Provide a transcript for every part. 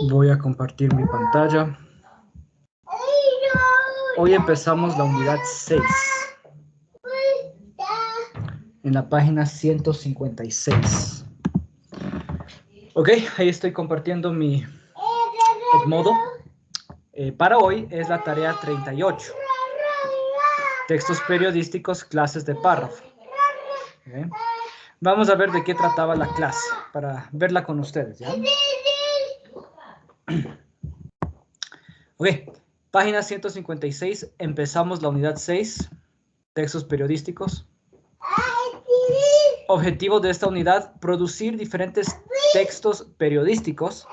Voy a compartir mi pantalla. Hoy empezamos la unidad 6. En la página 156. Ok, ahí estoy compartiendo mi Edmodo. Para hoy es la tarea 38. Textos periodísticos, clases de párrafo. Okay. Vamos a ver de qué trataba la clase, para verla con ustedes, ¿ya? Ok, página 156, empezamos la unidad 6, textos periodísticos. Objetivo de esta unidad, producir diferentes textos periodísticos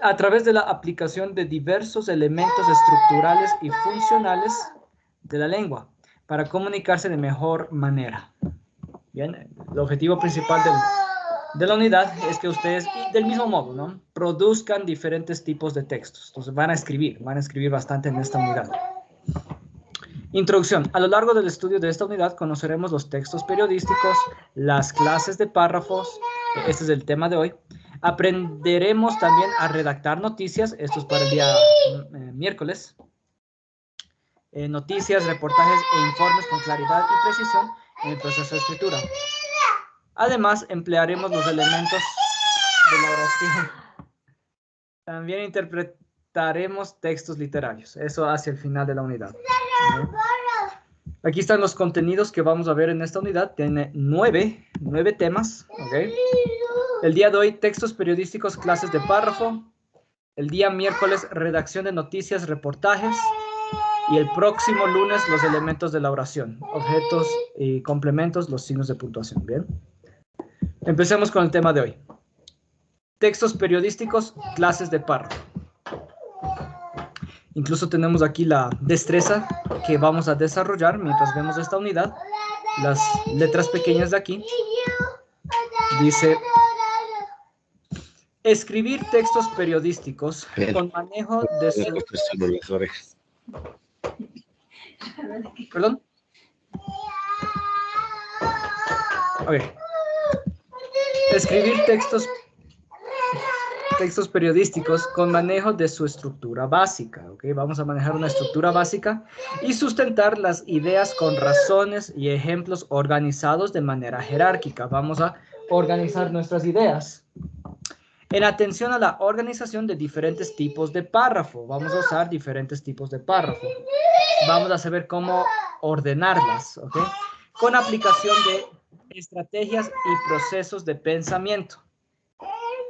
a través de la aplicación de diversos elementos estructurales y funcionales de la lengua para comunicarse de mejor manera. Bien, el objetivo principal de la unidad es que ustedes, del mismo modo, ¿no?, produzcan diferentes tipos de textos. Entonces van a escribir bastante en esta unidad. Introducción. A lo largo del estudio de esta unidad conoceremos los textos periodísticos, las clases de párrafos, este es el tema de hoy. Aprenderemos también a redactar noticias, esto es para el día miércoles. Noticias, reportajes e informes con claridad y precisión en el proceso de escritura. Además, emplearemos los elementos de la oración. También interpretaremos textos literarios, eso hacia el final de la unidad. Aquí están los contenidos que vamos a ver en esta unidad. Tiene nueve temas. ¿Okay? El día de hoy, textos periodísticos, clases de párrafo. El día miércoles, redacción de noticias, reportajes. Y el próximo lunes, los elementos de la oración. Objetos y complementos, los signos de puntuación. Bien. Empecemos con el tema de hoy. Textos periodísticos, clases de párrafo. Incluso tenemos aquí la destreza que vamos a desarrollar mientras vemos esta unidad. Las letras pequeñas de aquí. Dice, escribir textos periodísticos con manejo de su... ¿Perdón? A ver. Escribir textos periodísticos con manejo de su estructura básica. ¿Okay? Vamos a manejar una estructura básica y sustentar las ideas con razones y ejemplos organizados de manera jerárquica. Vamos a organizar nuestras ideas. En atención a la organización de diferentes tipos de párrafo. Vamos a usar diferentes tipos de párrafo. Vamos a saber cómo ordenarlas. ¿Okay? Con aplicación de estrategias y procesos de pensamiento.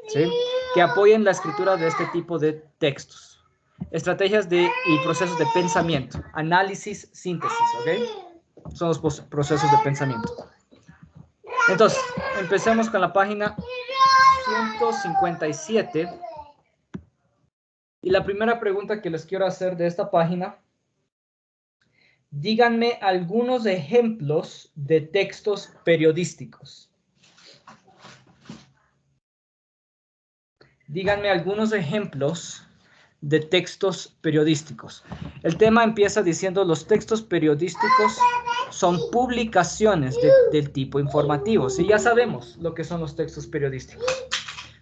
¿Sí? Que apoyen la escritura de este tipo de textos. Estrategias y procesos de pensamiento. Análisis, síntesis, ¿ok? Son los procesos de pensamiento. Entonces, empecemos con la página 157. Y la primera pregunta que les quiero hacer de esta página, díganme algunos ejemplos de textos periodísticos. Díganme algunos ejemplos de textos periodísticos. El tema empieza diciendo los textos periodísticos son publicaciones del tipo informativo. Sí, ya sabemos lo que son los textos periodísticos.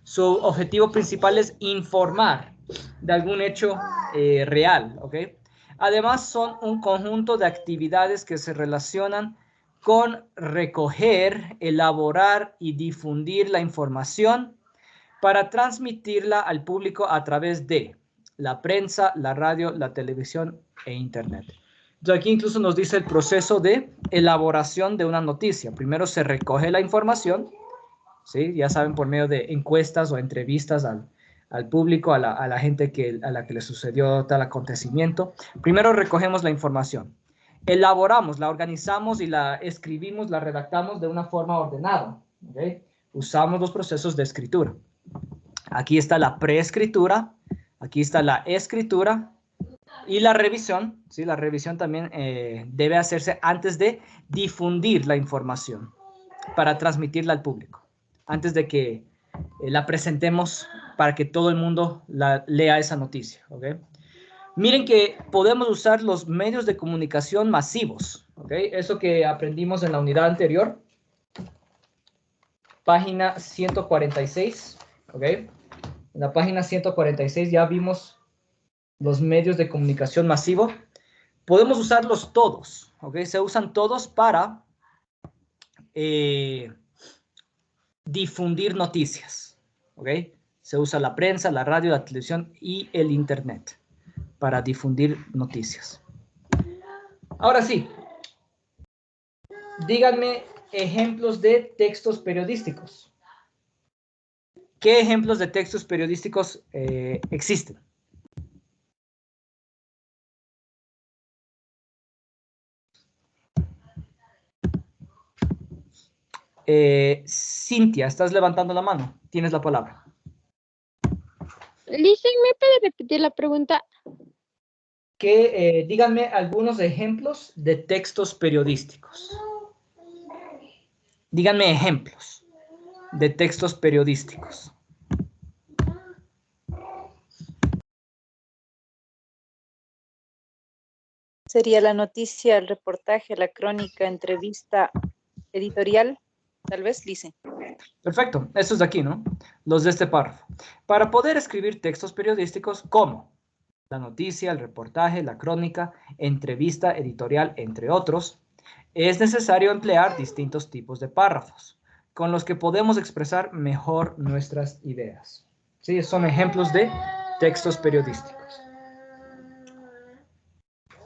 Su objetivo principal es informar de algún hecho real, ¿ok? Además son un conjunto de actividades que se relacionan con recoger, elaborar y difundir la información para transmitirla al público a través de la prensa, la radio, la televisión e internet. Entonces aquí incluso nos dice el proceso de elaboración de una noticia. Primero se recoge la información, ¿sí? Ya saben, por medio de encuestas o entrevistas al público, a la gente a la que le sucedió tal acontecimiento. Primero recogemos la información. Elaboramos, la organizamos y la escribimos, la redactamos de una forma ordenada. ¿Okay? Usamos los procesos de escritura. Aquí está la preescritura, aquí está la escritura y la revisión. ¿Sí? La revisión también debe hacerse antes de difundir la información para transmitirla al público, antes de que la presentemos para que todo el mundo lea esa noticia. ¿Okay? Miren que podemos usar los medios de comunicación masivos. ¿Okay? Eso que aprendimos en la unidad anterior. Página 146. ¿Okay? En la página 146 ya vimos los medios de comunicación masivo. Podemos usarlos todos, ¿ok? Se usan todos para difundir noticias, ¿ok? Se usa la prensa, la radio, la televisión y el internet para difundir noticias. Ahora sí, díganme ejemplos de textos periodísticos. ¿Qué ejemplos de textos periodísticos existen? Cintia, estás levantando la mano. Tienes la palabra. Listen, ¿me puede repetir la pregunta? Díganme algunos ejemplos de textos periodísticos. Díganme ejemplos de textos periodísticos. Sería la noticia, el reportaje, la crónica, entrevista, editorial, tal vez, Lice. Perfecto, estos de aquí, ¿no? Los de este párrafo. Para poder escribir textos periodísticos, ¿cómo? La noticia, el reportaje, la crónica, entrevista, editorial, entre otros, es necesario emplear distintos tipos de párrafos, con los que podemos expresar mejor nuestras ideas. ¿Sí? Son ejemplos de textos periodísticos.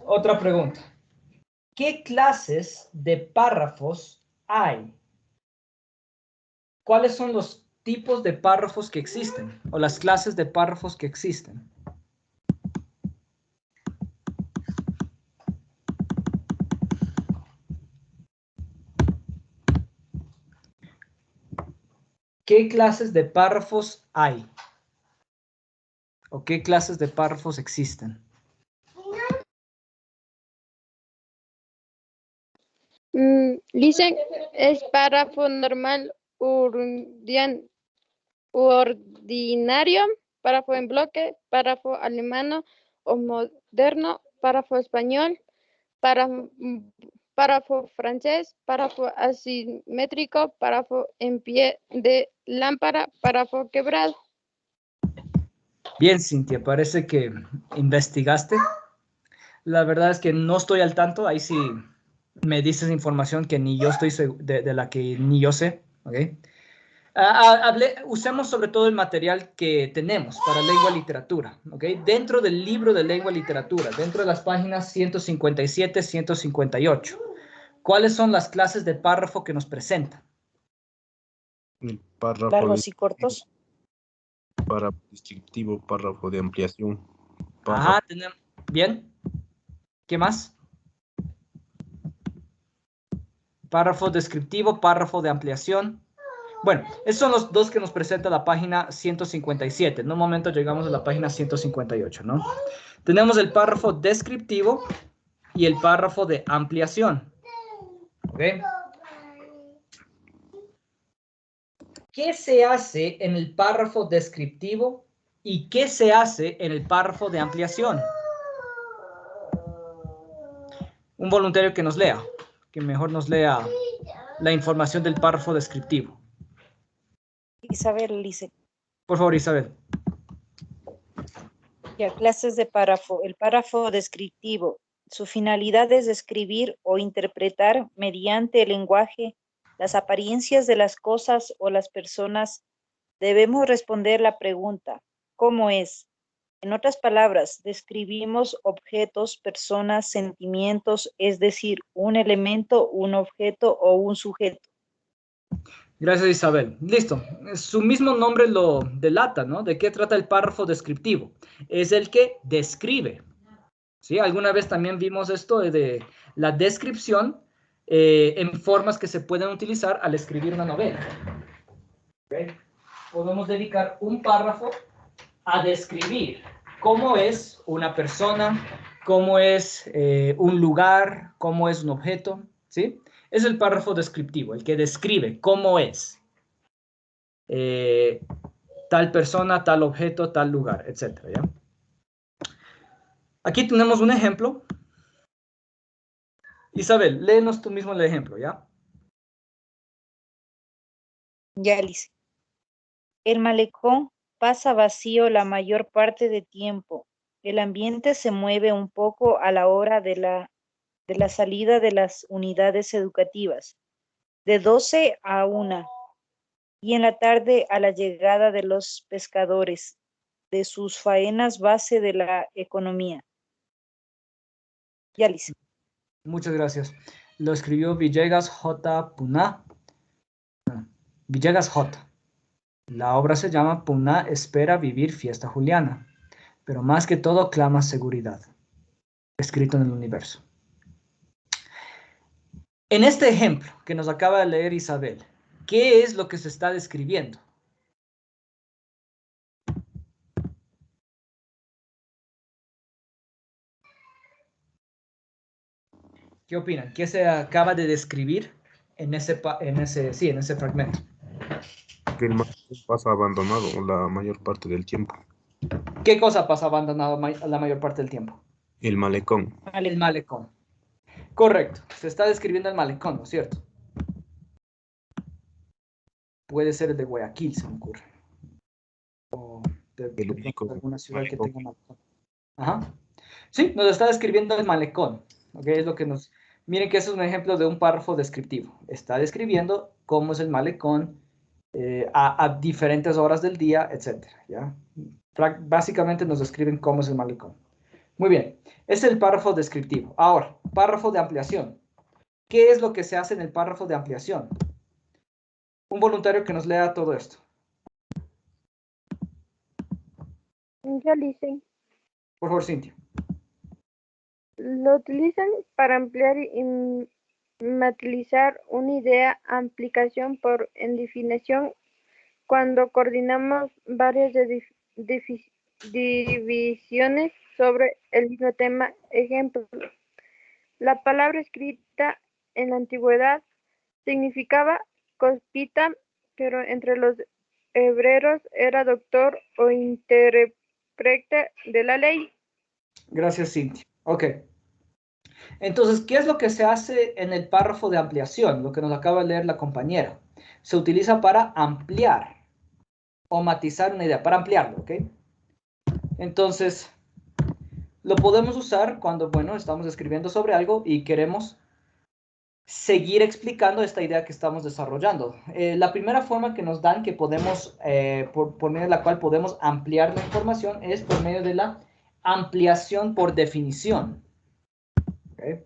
Otra pregunta. ¿Qué clases de párrafos hay? ¿Cuáles son los tipos de párrafos que existen? O las clases de párrafos que existen. ¿Qué clases de párrafos hay? ¿O qué clases de párrafos existen? Listen, es párrafo normal, ordinario, párrafo en bloque, párrafo alemán o moderno, párrafo español, párrafo francés, párrafo asimétrico, párrafo en pie de lámpara, párrafo quebrado. Bien, Cintia, parece que investigaste. La verdad es que no estoy al tanto. Ahí sí me dices información que ni yo estoy de la que ni yo sé. ¿Ok? Usemos sobre todo el material que tenemos para lengua y literatura. ¿Ok? Dentro del libro de lengua y literatura, dentro de las páginas 157, 158. ¿Cuáles son las clases de párrafo que nos presentan? El párrafo Largos y cortos. Párrafo descriptivo, párrafo de ampliación. Ajá, tenemos. Bien. ¿Qué más? Párrafo descriptivo, párrafo de ampliación. Bueno, esos son los dos que nos presenta la página 157. En un momento llegamos a la página 158, ¿no? Tenemos el párrafo descriptivo y el párrafo de ampliación. ¿Ok? ¿Qué se hace en el párrafo descriptivo y qué se hace en el párrafo de ampliación? Un voluntario que nos lea, que mejor nos lea la información del párrafo descriptivo. Isabel, Lice. Por favor, Isabel. Ya, clases de párrafo. El párrafo descriptivo. Su finalidad es describir o interpretar mediante el lenguaje las apariencias de las cosas o las personas. Debemos responder la pregunta, ¿cómo es? En otras palabras, describimos objetos, personas, sentimientos, es decir, un elemento, un objeto o un sujeto. Gracias, Isabel. Listo. Su mismo nombre lo delata, ¿no? ¿De qué trata el párrafo descriptivo? Es el que describe. ¿Sí? Alguna vez también vimos esto de la descripción en formas que se pueden utilizar al escribir una novela. ¿Okay? Podemos dedicar un párrafo a describir cómo es una persona, cómo es un lugar, cómo es un objeto, ¿sí? Es el párrafo descriptivo, el que describe cómo es tal persona, tal objeto, tal lugar, etcétera, ¿ya? Aquí tenemos un ejemplo. Isabel, léenos tú mismo el ejemplo, ¿ya? Ya, Lice. El malecón pasa vacío la mayor parte del tiempo. El ambiente se mueve un poco a la hora de la salida de las unidades educativas, de 12 a 1, y en la tarde a la llegada de los pescadores, de sus faenas base de la economía. Ya, Liz. Muchas gracias. Lo escribió Villegas J. Puná. Villegas J. La obra se llama Puná espera vivir fiesta juliana, pero más que todo clama seguridad. Escrito en el universo. En este ejemplo que nos acaba de leer Isabel, ¿qué es lo que se está describiendo? ¿Qué opinan? ¿Qué se acaba de describir en ese fragmento? Que el malecón pasa abandonado la mayor parte del tiempo. ¿Qué cosa pasa abandonado la mayor parte del tiempo? El malecón. El malecón. Correcto. Se está describiendo el malecón, ¿no es cierto? Puede ser el de Guayaquil, se me ocurre. O de alguna ciudad que tenga malecón. Ajá. Sí, nos está describiendo el malecón. ¿Okay? Es lo que nos... Miren que ese es un ejemplo de un párrafo descriptivo. Está describiendo cómo es el malecón a diferentes horas del día, etc. ¿Ya? Básicamente nos describen cómo es el malecón. Muy bien. Es el párrafo descriptivo. Ahora, párrafo de ampliación. ¿Qué es lo que se hace en el párrafo de ampliación? Un voluntario que nos lea todo esto. Ya lo hice. Por favor, Cintia. Lo utilizan para ampliar y materializar una idea, aplicación por en definición, cuando coordinamos varias divisiones sobre el mismo tema. Ejemplo, la palabra escrita en la antigüedad significaba copista, pero entre los hebreos era doctor o intérprete de la ley. Gracias, Cintia. Ok. Entonces, ¿qué es lo que se hace en el párrafo de ampliación? Lo que nos acaba de leer la compañera. Se utiliza para ampliar o matizar una idea, para ampliarlo, ¿ok? Entonces, lo podemos usar cuando, bueno, estamos escribiendo sobre algo y queremos seguir explicando esta idea que estamos desarrollando. La primera forma que nos dan que podemos, por medio de la cual podemos ampliar la información es por medio de la ampliación por definición. ¿Okay?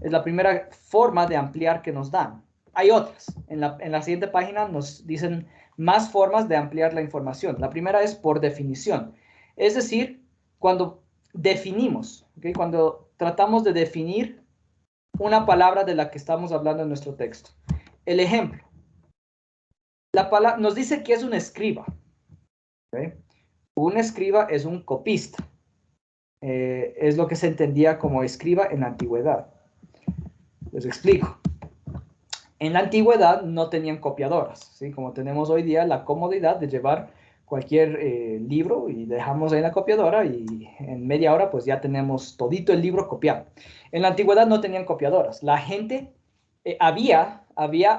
Es la primera forma de ampliar que nos dan. Hay otras. En la siguiente página nos dicen más formas de ampliar la información. La primera es por definición. Es decir, cuando definimos, ¿okay? Cuando tratamos de definir una palabra de la que estamos hablando en nuestro texto. El ejemplo. La palabra nos dice que es un escriba. ¿Okay? Un escriba es un copista. Es lo que se entendía como escriba en la antigüedad. Les explico. En la antigüedad no tenían copiadoras, ¿sí? Como tenemos hoy día la comodidad de llevar cualquier libro y dejamos ahí en la copiadora y en media hora pues ya tenemos todito el libro copiado. En la antigüedad no tenían copiadoras. La gente, había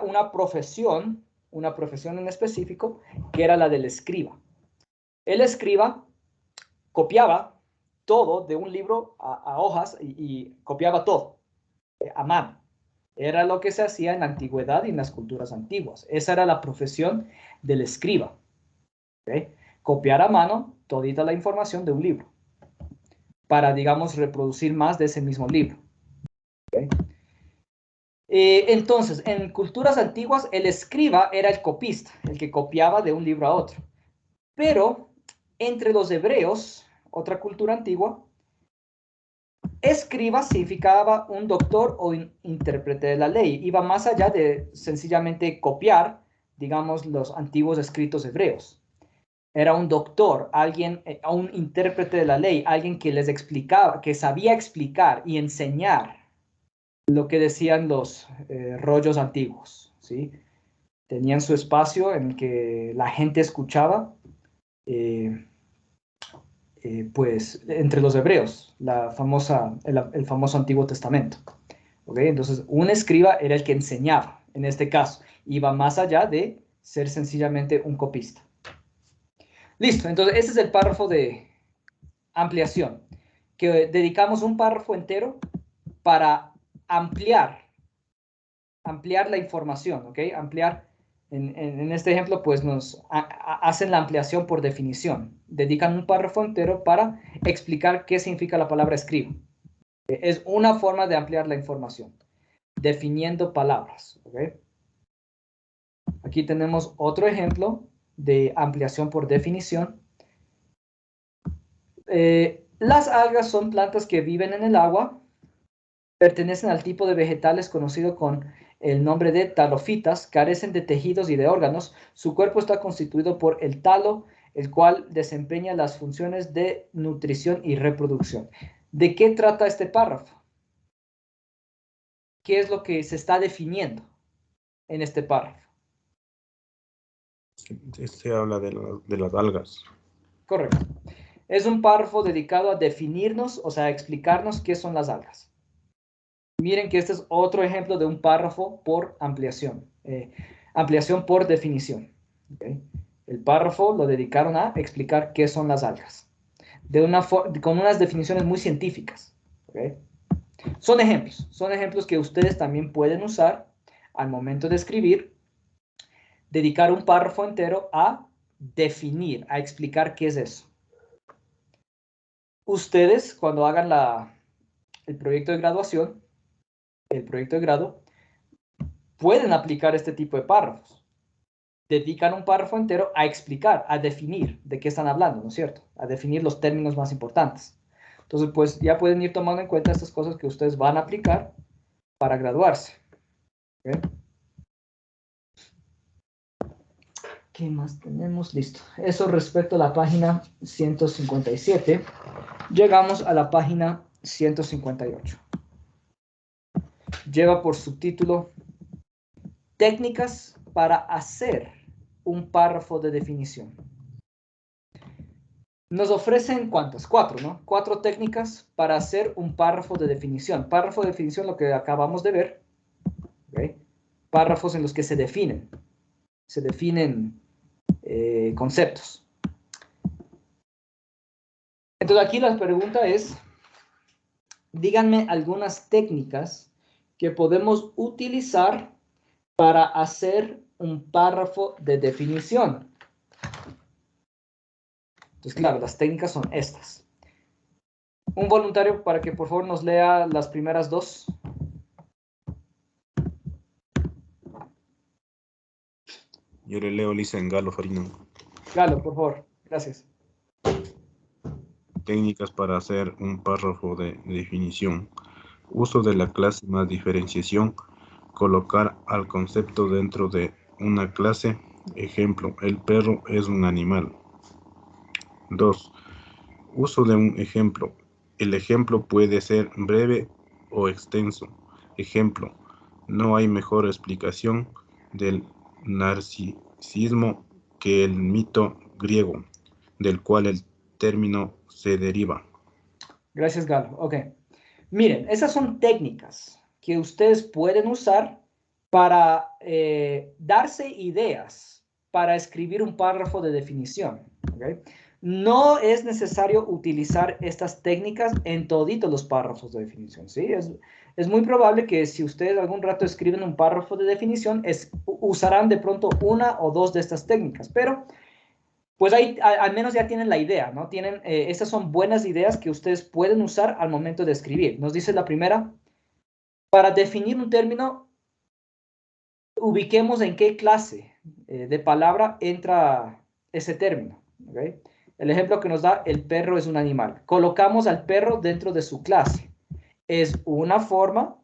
una profesión en específico que era la del escriba. El escriba copiaba todo de un libro a hojas y copiaba todo a mano. Era lo que se hacía en la antigüedad y en las culturas antiguas. Esa era la profesión del escriba. ¿Okay? Copiar a mano todita la información de un libro para, digamos, reproducir más de ese mismo libro. ¿Okay? Entonces, en culturas antiguas, el escriba era el copista, el que copiaba de un libro a otro. Pero entre los hebreos, otra cultura antigua, escriba significaba un doctor o intérprete de la ley. Iba más allá de sencillamente copiar, digamos, los antiguos escritos hebreos. Era un doctor, alguien, un intérprete de la ley, alguien que les explicaba, que sabía explicar y enseñar lo que decían los rollos antiguos, ¿sí? Tenían su espacio en el que la gente escuchaba, pues, entre los hebreos, el famoso Antiguo Testamento. ¿Okay? Entonces, un escriba era el que enseñaba, en este caso. Iba más allá de ser sencillamente un copista. Listo, entonces ese es el párrafo de ampliación, que dedicamos un párrafo entero para ampliar la información, ¿ok? Ampliar, en este ejemplo, pues nos hacen la ampliación por definición. Dedican un párrafo entero para explicar qué significa la palabra escribo. Es una forma de ampliar la información, definiendo palabras, ¿ok? Aquí tenemos otro ejemplo de ampliación por definición. Las algas son plantas que viven en el agua, pertenecen al tipo de vegetales conocido con el nombre de talofitas, carecen de tejidos y de órganos. Su cuerpo está constituido por el talo, el cual desempeña las funciones de nutrición y reproducción. ¿De qué trata este párrafo? ¿Qué es lo que se está definiendo en este párrafo? Se habla de las algas. Correcto. Es un párrafo dedicado a definirnos, o sea, a explicarnos qué son las algas. Miren que este es otro ejemplo de un párrafo por ampliación. Ampliación por definición. ¿Okay? El párrafo lo dedicaron a explicar qué son las algas. Con unas definiciones muy científicas. ¿Okay? Son ejemplos que ustedes también pueden usar al momento de escribir. Dedicar un párrafo entero a definir, a explicar qué es eso. Ustedes, cuando hagan el proyecto de graduación, el proyecto de grado, pueden aplicar este tipo de párrafos. Dedican un párrafo entero a explicar, a definir de qué están hablando, ¿no es cierto? A definir los términos más importantes. Entonces, pues ya pueden ir tomando en cuenta estas cosas que ustedes van a aplicar para graduarse. ¿Okay? ¿Qué más tenemos? Listo. Eso respecto a la página 157. Llegamos a la página 158. Lleva por subtítulo Técnicas para hacer un párrafo de definición. Nos ofrecen ¿cuántas? 4, ¿no? 4 técnicas para hacer un párrafo de definición. Párrafo de definición, lo que acabamos de ver. ¿Okay? Párrafos en los que se definen conceptos. Entonces aquí la pregunta es, díganme algunas técnicas que podemos utilizar para hacer un párrafo de definición. Entonces, claro, las técnicas son estas. Un voluntario para que por favor nos lea las primeras dos. Yo le leo Lisa en Galo Farina. Galo, por favor. Gracias. Técnicas para hacer un párrafo de definición. Uso de la clase más diferenciación. Colocar al concepto dentro de una clase. Ejemplo, el perro es un animal. 2. Uso de un ejemplo. El ejemplo puede ser breve o extenso. Ejemplo, no hay mejor explicación del narcisismo que el mito griego, del cual el término se deriva. Gracias, Galo. Ok. Miren, esas son técnicas que ustedes pueden usar para darse ideas para escribir un párrafo de definición. ¿Okay? No es necesario utilizar estas técnicas en toditos los párrafos de definición. ¿Sí? Es muy probable que si ustedes algún rato escriben un párrafo de definición, usarán de pronto una o dos de estas técnicas, pero pues ahí al menos ya tienen la idea, ¿no? Estas son buenas ideas que ustedes pueden usar al momento de escribir. Nos dice la primera, para definir un término, ubiquemos en qué clase de palabra entra ese término. ¿Okay? El ejemplo que nos da, el perro es un animal. Colocamos al perro dentro de su clase. Es una forma,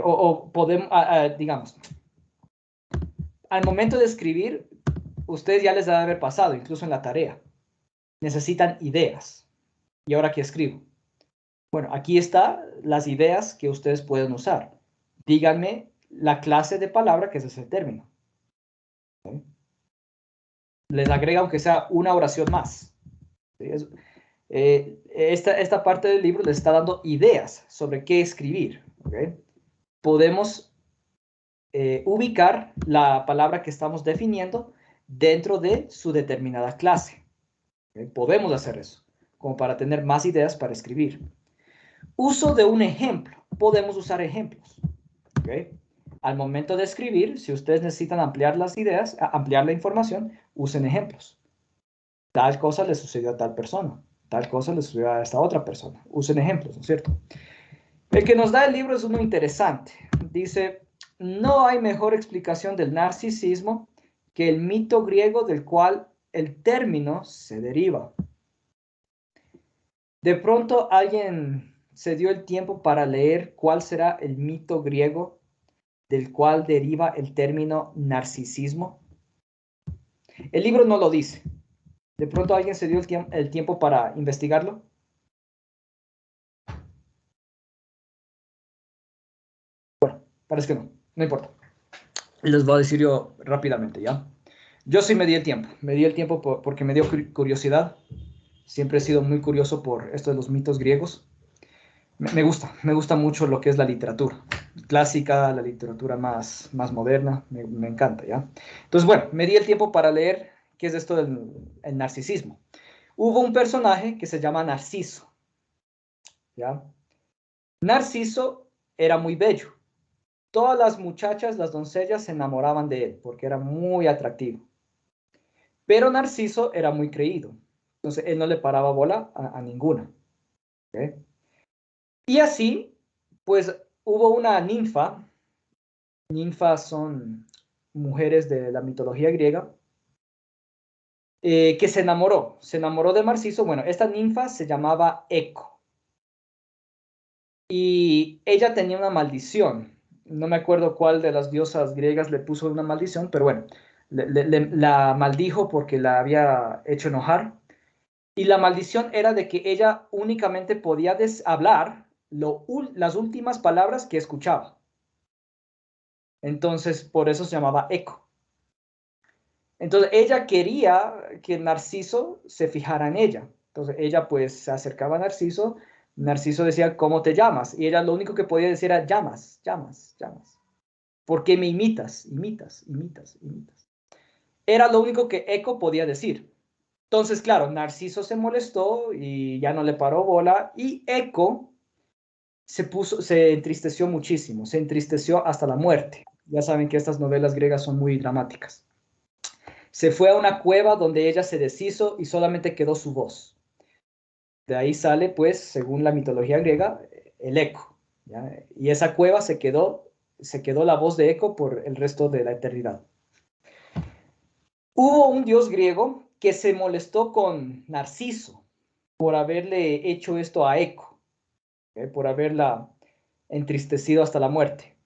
o podemos, digamos, al momento de escribir, ustedes ya les debe haber pasado, incluso en la tarea. Necesitan ideas. ¿Y ahora qué escribo? Bueno, aquí están las ideas que ustedes pueden usar. Díganme la clase de palabra que es ese término. ¿Sí? Les agrega aunque sea una oración más. ¿Sí? Esta parte del libro les está dando ideas sobre qué escribir. ¿Okay? Podemos ubicar la palabra que estamos definiendo dentro de su determinada clase. ¿Ok? Podemos hacer eso, como para tener más ideas para escribir. Uso de un ejemplo. Podemos usar ejemplos. ¿Ok? Al momento de escribir, si ustedes necesitan ampliar las ideas, ampliar la información, usen ejemplos. Tal cosa le sucedió a tal persona. Tal cosa le sucedió a esta otra persona. Usen ejemplos, ¿no es cierto? El que nos da el libro es uno interesante. Dice, no hay mejor explicación del narcisismo que el mito griego del cual el término se deriva. De pronto alguien se dio el tiempo para leer cuál será el mito griego del cual deriva el término narcisismo. El libro no lo dice. De pronto alguien se dio el tiempo para investigarlo. Parece que no, no importa. Les voy a decir yo rápidamente, ¿ya? Yo sí me di el tiempo porque me dio curiosidad. Siempre he sido muy curioso por esto de los mitos griegos. Me gusta mucho lo que es la literatura clásica, la literatura más moderna, me encanta, ¿ya? Entonces, bueno, me di el tiempo para leer qué es esto del el narcisismo. Hubo un personaje que se llama Narciso, ¿ya? Narciso era muy bello. Todas las muchachas, las doncellas, se enamoraban de él porque era muy atractivo. Pero Narciso era muy creído. Entonces, él no le paraba bola a ninguna. ¿Okay? Y así, pues, hubo una ninfa. Ninfas son mujeres de la mitología griega, que se enamoró de Narciso. Bueno, esta ninfa se llamaba Eco. Y ella tenía una maldición. No me acuerdo cuál de las diosas griegas le puso una maldición, pero bueno, la maldijo porque la había hecho enojar. Y la maldición era de que ella únicamente podía hablar las últimas palabras que escuchaba. Entonces, por eso se llamaba Eco. Entonces, ella quería que Narciso se fijara en ella. Entonces, ella pues se acercaba a Narciso. Narciso decía, ¿cómo te llamas? Y ella lo único que podía decir era, llamas, llamas, llamas. ¿Por qué me imitas? Imitas, imitas, imitas. Era lo único que Eco podía decir. Entonces, claro, Narciso se molestó y ya no le paró bola. Y Eco se entristeció muchísimo. Se entristeció hasta la muerte. Ya saben que estas novelas griegas son muy dramáticas. Se fue a una cueva donde ella se deshizo y solamente quedó su voz. De ahí sale, pues, según la mitología griega, el Eco, ¿ya? Y esa cueva se quedó la voz de Eco por el resto de la eternidad. Hubo un dios griego que se molestó con Narciso por haberle hecho esto a Eco, por haberla entristecido hasta la muerte.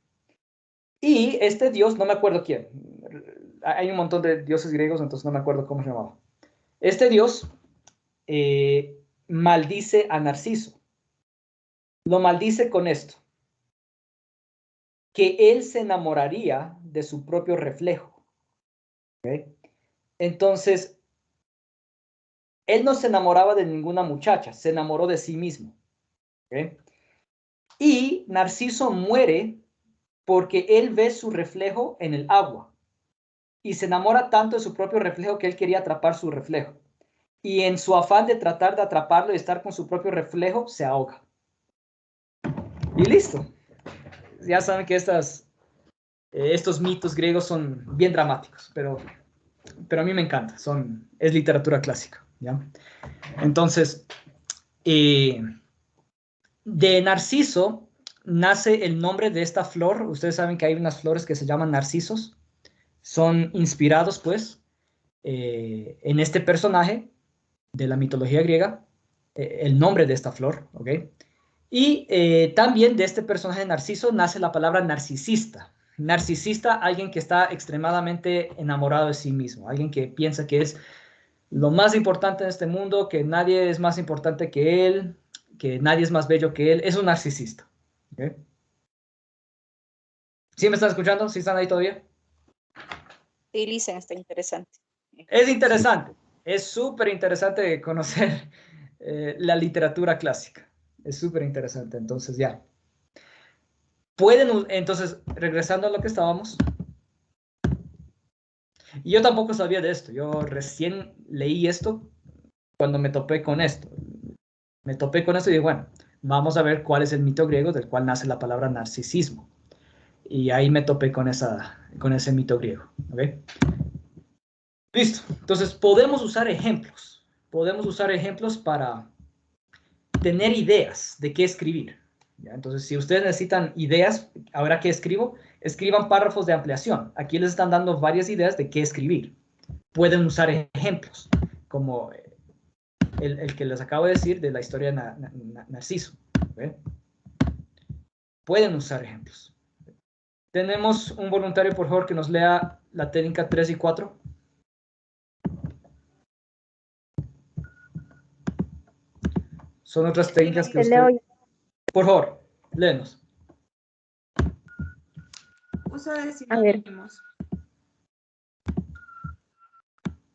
Y este dios, no me acuerdo quién, hay un montón de dioses griegos, entonces no me acuerdo cómo se llamaba. Este dios maldice a Narciso. Lo maldice con esto, que él se enamoraría de su propio reflejo. ¿Okay? Entonces, él no se enamoraba de ninguna muchacha, se enamoró de sí mismo. ¿Okay? Y Narciso muere porque él ve su reflejo en el agua y se enamora tanto de su propio reflejo que él quería atrapar su reflejo. Y en su afán de tratar de atraparlo y estar con su propio reflejo, se ahoga. Y listo. Ya saben que estos mitos griegos son bien dramáticos, pero a mí me encanta. Es literatura clásica, ¿ya? Entonces, de Narciso nace el nombre de esta flor. Ustedes saben que hay unas flores que se llaman narcisos. Son inspirados, pues, en este personaje de la mitología griega, el nombre de esta flor, ¿ok? Y también de este personaje de Narciso nace la palabra narcisista. Narcisista, alguien que está extremadamente enamorado de sí mismo, alguien que piensa que es lo más importante en este mundo, que nadie es más importante que él, que nadie es más bello que él. Es un narcisista. ¿Okay? ¿Sí me están escuchando? ¿Sí están ahí todavía? Sí, Lisa, está interesante. Es interesante, es súper interesante conocer la literatura clásica. Es súper interesante, entonces ya. Entonces, regresando a lo que estábamos, y yo tampoco sabía de esto, yo recién leí esto cuando me topé con esto. Me topé con esto y dije, bueno, vamos a ver cuál es el mito griego del cual nace la palabra narcisismo. Y ahí me topé con ese mito griego. ¿Okay? Listo. Entonces, podemos usar ejemplos. Podemos usar ejemplos para tener ideas de qué escribir. ¿Ya? Entonces, si ustedes necesitan ideas, ahora qué escribo, escriban párrafos de ampliación. Aquí les están dando varias ideas de qué escribir. Pueden usar ejemplos, como el que les acabo de decir de la historia de Narciso. ¿Ve? Pueden usar ejemplos. Tenemos un voluntario, por favor, que nos lea la técnica 3 y 4. Son otras técnicas que usted... Por favor, léenos. Uso de sinónimos.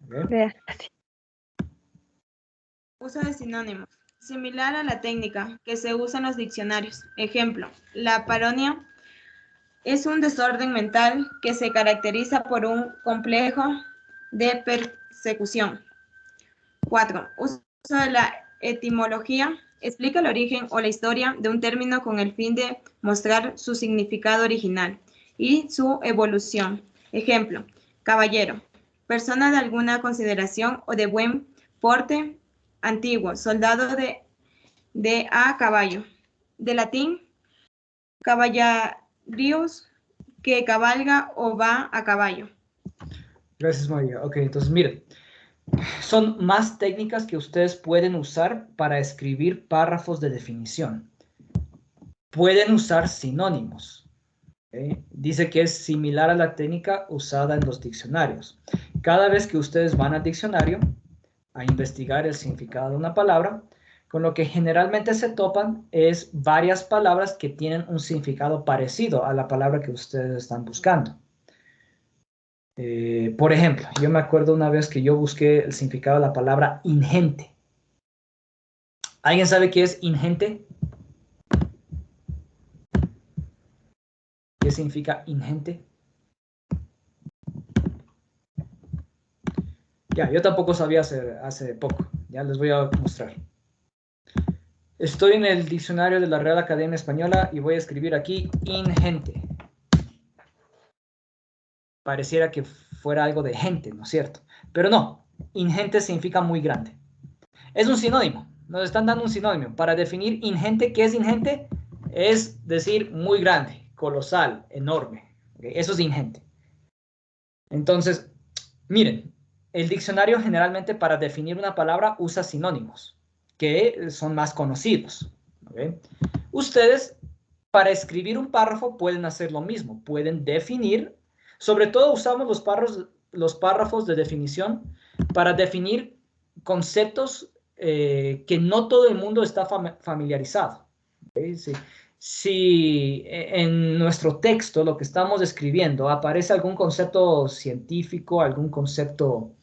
Okay. Uso de sinónimos. Similar a la técnica que se usa en los diccionarios. Ejemplo, la parodia es un desorden mental que se caracteriza por un complejo de persecución. 4. Uso de la etimología. Explica el origen o la historia de un término con el fin de mostrar su significado original y su evolución. Ejemplo, caballero, persona de alguna consideración o de buen porte, antiguo, soldado de a caballo. De latín, caballarius, que cabalga o va a caballo. Gracias, María. Ok, entonces miren, son más técnicas que ustedes pueden usar para escribir párrafos de definición. Pueden usar sinónimos. ¿Okay? Dice que es similar a la técnica usada en los diccionarios. Cada vez que ustedes van al diccionario a investigar el significado de una palabra, con lo que generalmente se topan es varias palabras que tienen un significado parecido a la palabra que ustedes están buscando. Por ejemplo, yo me acuerdo una vez que yo busqué el significado de la palabra ingente. ¿Alguien sabe qué es ingente? ¿Qué significa ingente? Ya, yo tampoco sabía hace poco. Ya les voy a mostrar. Estoy en el diccionario de la Real Academia Española y voy a escribir aquí ingente. Pareciera que fuera algo de gente, ¿no es cierto? Pero no, ingente significa muy grande. Es un sinónimo, nos están dando un sinónimo. Para definir ingente, ¿qué es ingente? Es decir, muy grande, colosal, enorme. ¿Okay? Eso es ingente. Entonces, miren, el diccionario generalmente para definir una palabra usa sinónimos, que son más conocidos. ¿Okay? Ustedes, para escribir un párrafo, pueden hacer lo mismo. Pueden definir, sobre todo usamos los párrafos de definición para definir conceptos que no todo el mundo está familiarizado. ¿Okay? Si en nuestro texto, lo que estamos escribiendo, aparece algún concepto científico, algún concepto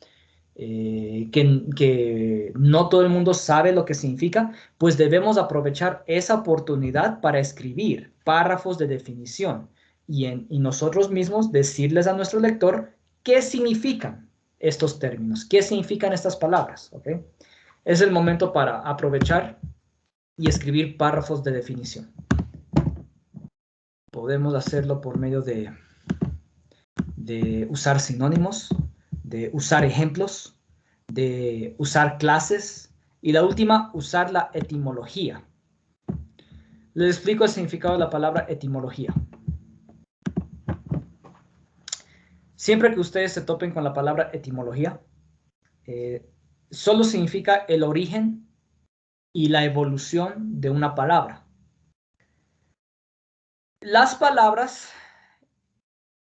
que no todo el mundo sabe lo que significa, pues debemos aprovechar esa oportunidad para escribir párrafos de definición y nosotros mismos decirles a nuestro lector qué significan estos términos, qué significan estas palabras. ¿Okay? Es el momento para aprovechar y escribir párrafos de definición. Podemos hacerlo por medio de usar sinónimos, de usar ejemplos, de usar clases y la última, usar la etimología. Les explico el significado de la palabra etimología. Siempre que ustedes se topen con la palabra etimología, solo significa el origen y la evolución de una palabra. Las palabras,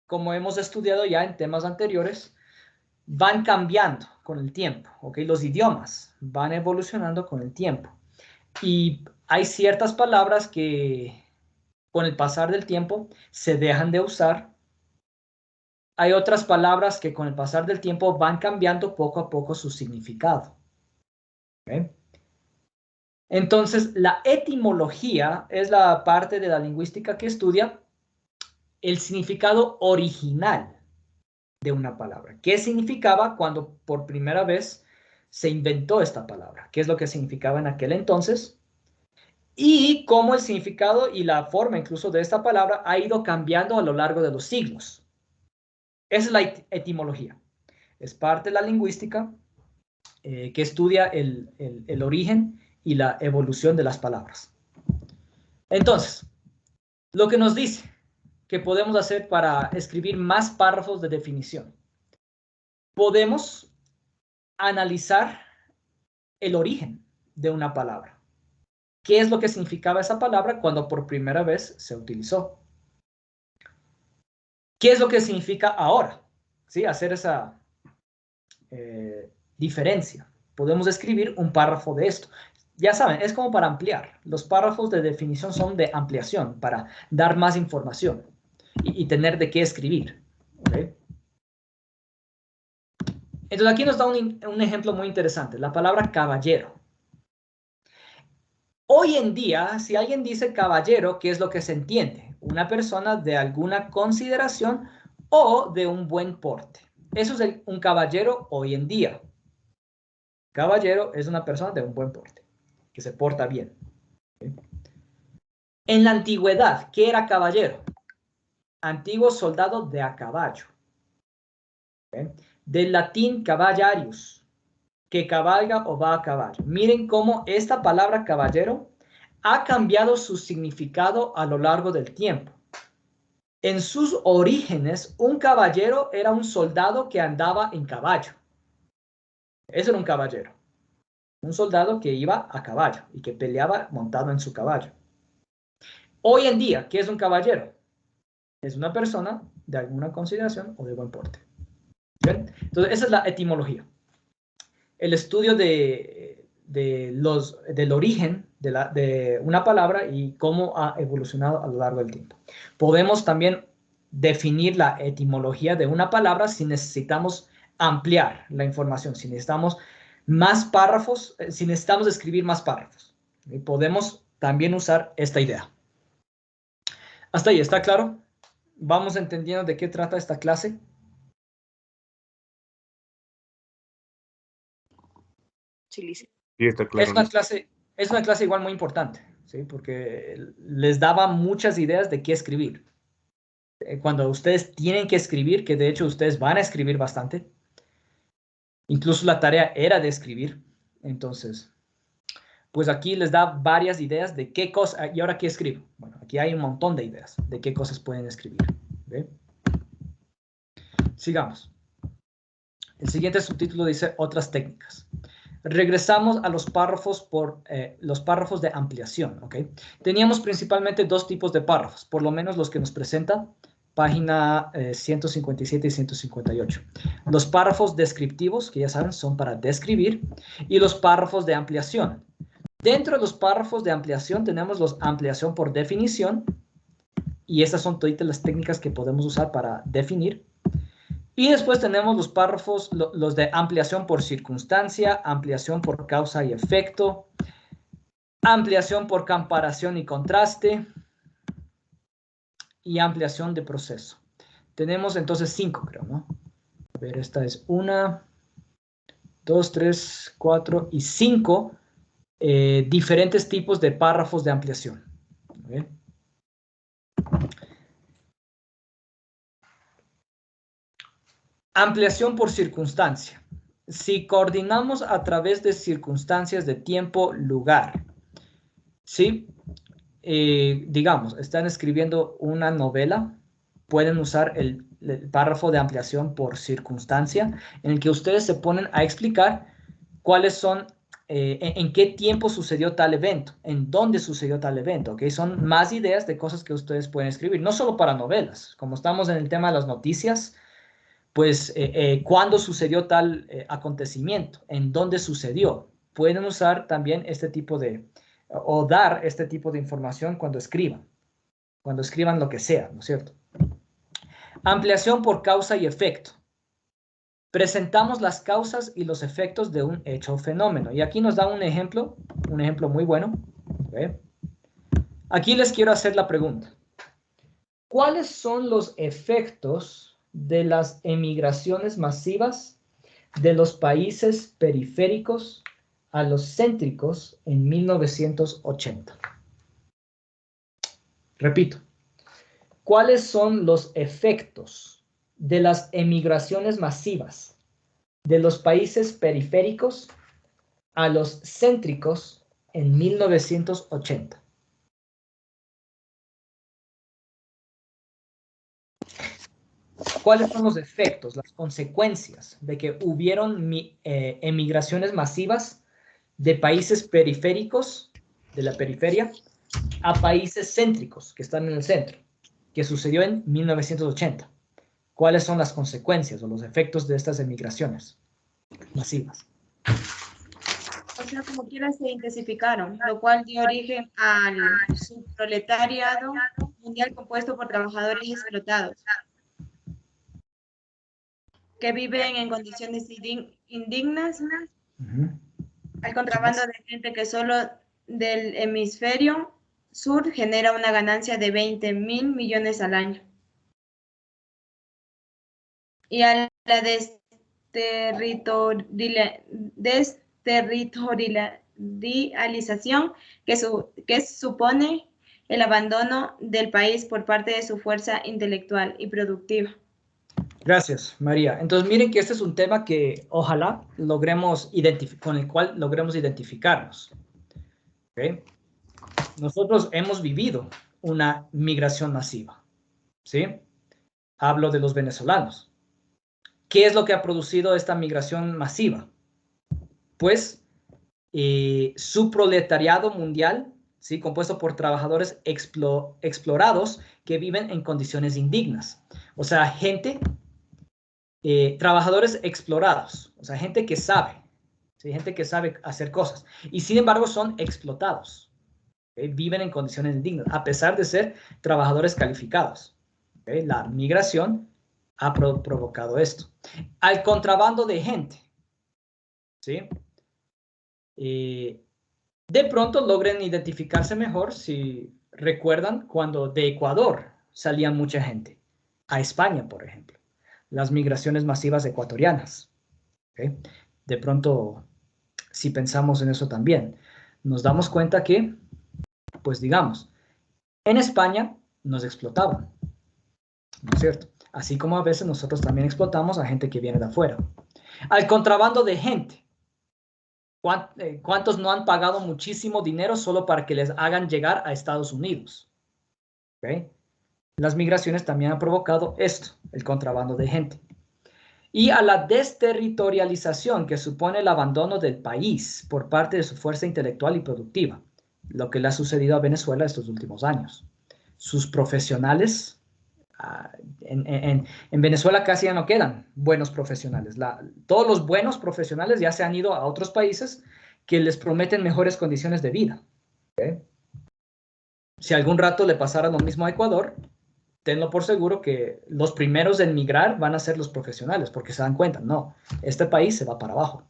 como hemos estudiado ya en temas anteriores, van cambiando con el tiempo, ¿ok? Los idiomas van evolucionando con el tiempo. Y hay ciertas palabras que con el pasar del tiempo se dejan de usar. Hay otras palabras que con el pasar del tiempo van cambiando poco a poco su significado. ¿Okay? Entonces, la etimología es la parte de la lingüística que estudia el significado original de una palabra. ¿Qué significaba cuando por primera vez se inventó esta palabra, qué es lo que significaba en aquel entonces, y cómo el significado y la forma incluso de esta palabra ha ido cambiando a lo largo de los siglos. Esa es la etimología. Es parte de la lingüística que estudia el origen y la evolución de las palabras. Entonces, lo que nos dice que podemos hacer para escribir más párrafos de definición. Podemos analizar el origen de una palabra. ¿Qué es lo que significaba esa palabra cuando por primera vez se utilizó? ¿Qué es lo que significa ahora? ¿Sí? Hacer esa diferencia. Podemos escribir un párrafo de esto. Ya saben, es como para ampliar. Los párrafos de definición son de ampliación, para dar más información y tener de qué escribir. ¿Okay? Entonces aquí nos da un ejemplo muy interesante, la palabra caballero. Hoy en día, si alguien dice caballero, ¿qué es lo que se entiende? Una persona de alguna consideración o de un buen porte. Eso es un caballero hoy en día. Caballero es una persona de un buen porte, que se porta bien. ¿Okay? En la antigüedad, ¿qué era caballero? Antiguo soldado de a caballo. ¿Okay? Del latín cavallarius, que cabalga o va a caballo. Miren cómo esta palabra caballero ha cambiado su significado a lo largo del tiempo. En sus orígenes, un caballero era un soldado que andaba en caballo. Eso era un caballero. Un soldado que iba a caballo y que peleaba montado en su caballo. Hoy en día, ¿qué es un caballero? Es una persona de alguna consideración o de buen porte. ¿Bien? Entonces, esa es la etimología. El estudio del origen de una palabra y cómo ha evolucionado a lo largo del tiempo. Podemos también definir la etimología de una palabra si necesitamos ampliar la información, si necesitamos más párrafos, si necesitamos escribir más párrafos. Y podemos también usar esta idea. ¿Hasta ahí está claro? ¿Vamos entendiendo de qué trata esta clase? Sí, Sí, está claro. Es una clase igual muy importante, ¿sí? Porque les daba muchas ideas de qué escribir. Cuando ustedes tienen que escribir, que de hecho ustedes van a escribir bastante, incluso la tarea era de escribir, entonces, pues aquí les da varias ideas de qué cosas, y ahora qué escribo. Bueno, aquí hay un montón de ideas de qué cosas pueden escribir. ¿Okay? Sigamos. El siguiente subtítulo dice otras técnicas. Regresamos a los párrafos los párrafos de ampliación, ¿ok? Teníamos principalmente dos tipos de párrafos, por lo menos los que nos presenta página 157 y 158. Los párrafos descriptivos, que ya saben, son para describir, y los párrafos de ampliación. Dentro de los párrafos de ampliación tenemos los ampliación por definición, y estas son todas las técnicas que podemos usar para definir. Y después tenemos los párrafos, los de ampliación por circunstancia, ampliación por causa y efecto, ampliación por comparación y contraste, y ampliación de proceso. Tenemos entonces 5, creo, ¿no? A ver, esta es 1, 2, 3, 4 y 5 diferentes tipos de párrafos de ampliación. ¿Okay? Ampliación por circunstancia. Si coordinamos a través de circunstancias de tiempo, lugar, ¿sí? Digamos, están escribiendo una novela, pueden usar el párrafo de ampliación por circunstancia, en el que ustedes se ponen a explicar cuáles son, en qué tiempo sucedió tal evento, en dónde sucedió tal evento, ¿ok? Son más ideas de cosas que ustedes pueden escribir, no solo para novelas, como estamos en el tema de las noticias, pues, cuándo sucedió tal acontecimiento, en dónde sucedió. Pueden usar también este tipo o dar este tipo de información cuando escriban lo que sea, ¿no es cierto? Ampliación por causa y efecto. Presentamos las causas y los efectos de un hecho o fenómeno. Y aquí nos da un ejemplo muy bueno. ¿Okay? Aquí les quiero hacer la pregunta. ¿Cuáles son los efectos de las emigraciones masivas de los países periféricos a los céntricos en 1980. Repito, ¿cuáles son los efectos de las emigraciones masivas de los países periféricos a los céntricos en 1980? ¿Cuáles son los efectos, las consecuencias de que hubieron emigraciones masivas de países periféricos, de la periferia, a países céntricos, que están en el centro, que sucedió en 1980? ¿Cuáles son las consecuencias o los efectos de estas emigraciones masivas? O sea, como quiera se intensificaron, lo cual dio origen al subproletariado mundial compuesto por trabajadores explotados, que viven en condiciones indignas, al contrabando de gente que solo del hemisferio sur genera una ganancia de 20.000 millones al año. Y a la desterritorialización que supone el abandono del país por parte de su fuerza intelectual y productiva. Gracias, María. Entonces, miren que este es un tema que ojalá logremos con el cual logremos identificarnos. ¿Okay? Nosotros hemos vivido una migración masiva, ¿sí? Hablo de los venezolanos. ¿Qué es lo que ha producido esta migración masiva? Pues su proletariado mundial, ¿sí? Compuesto por trabajadores explorados que viven en condiciones indignas. O sea, trabajadores explorados, o sea, gente que sabe, ¿sí? Gente que sabe hacer cosas, y sin embargo son explotados, ¿okay? Viven en condiciones indignas, a pesar de ser trabajadores calificados, ¿okay? La migración ha provocado esto. Al contrabando de gente, ¿sí? De pronto logren identificarse mejor si recuerdan cuando de Ecuador salía mucha gente a España, por ejemplo. Las migraciones masivas ecuatorianas. ¿Okay? De pronto, si pensamos en eso también, nos damos cuenta que, pues digamos, en España nos explotaban, ¿no es cierto? Así como a veces nosotros también explotamos a gente que viene de afuera. Al contrabando de gente. ¿Cuántos no han pagado muchísimo dinero solo para que les hagan llegar a Estados Unidos? ¿Okay? Las migraciones también han provocado esto, el contrabando de gente. Y a la desterritorialización, que supone el abandono del país por parte de su fuerza intelectual y productiva, lo que le ha sucedido a Venezuela estos últimos años. Sus profesionales, en Venezuela casi ya no quedan buenos profesionales. Todos los buenos profesionales ya se han ido a otros países que les prometen mejores condiciones de vida. ¿Okay? Si algún rato le pasara lo mismo a Ecuador, tenlo por seguro que los primeros en migrar van a ser los profesionales, porque se dan cuenta, no, este país se va para abajo.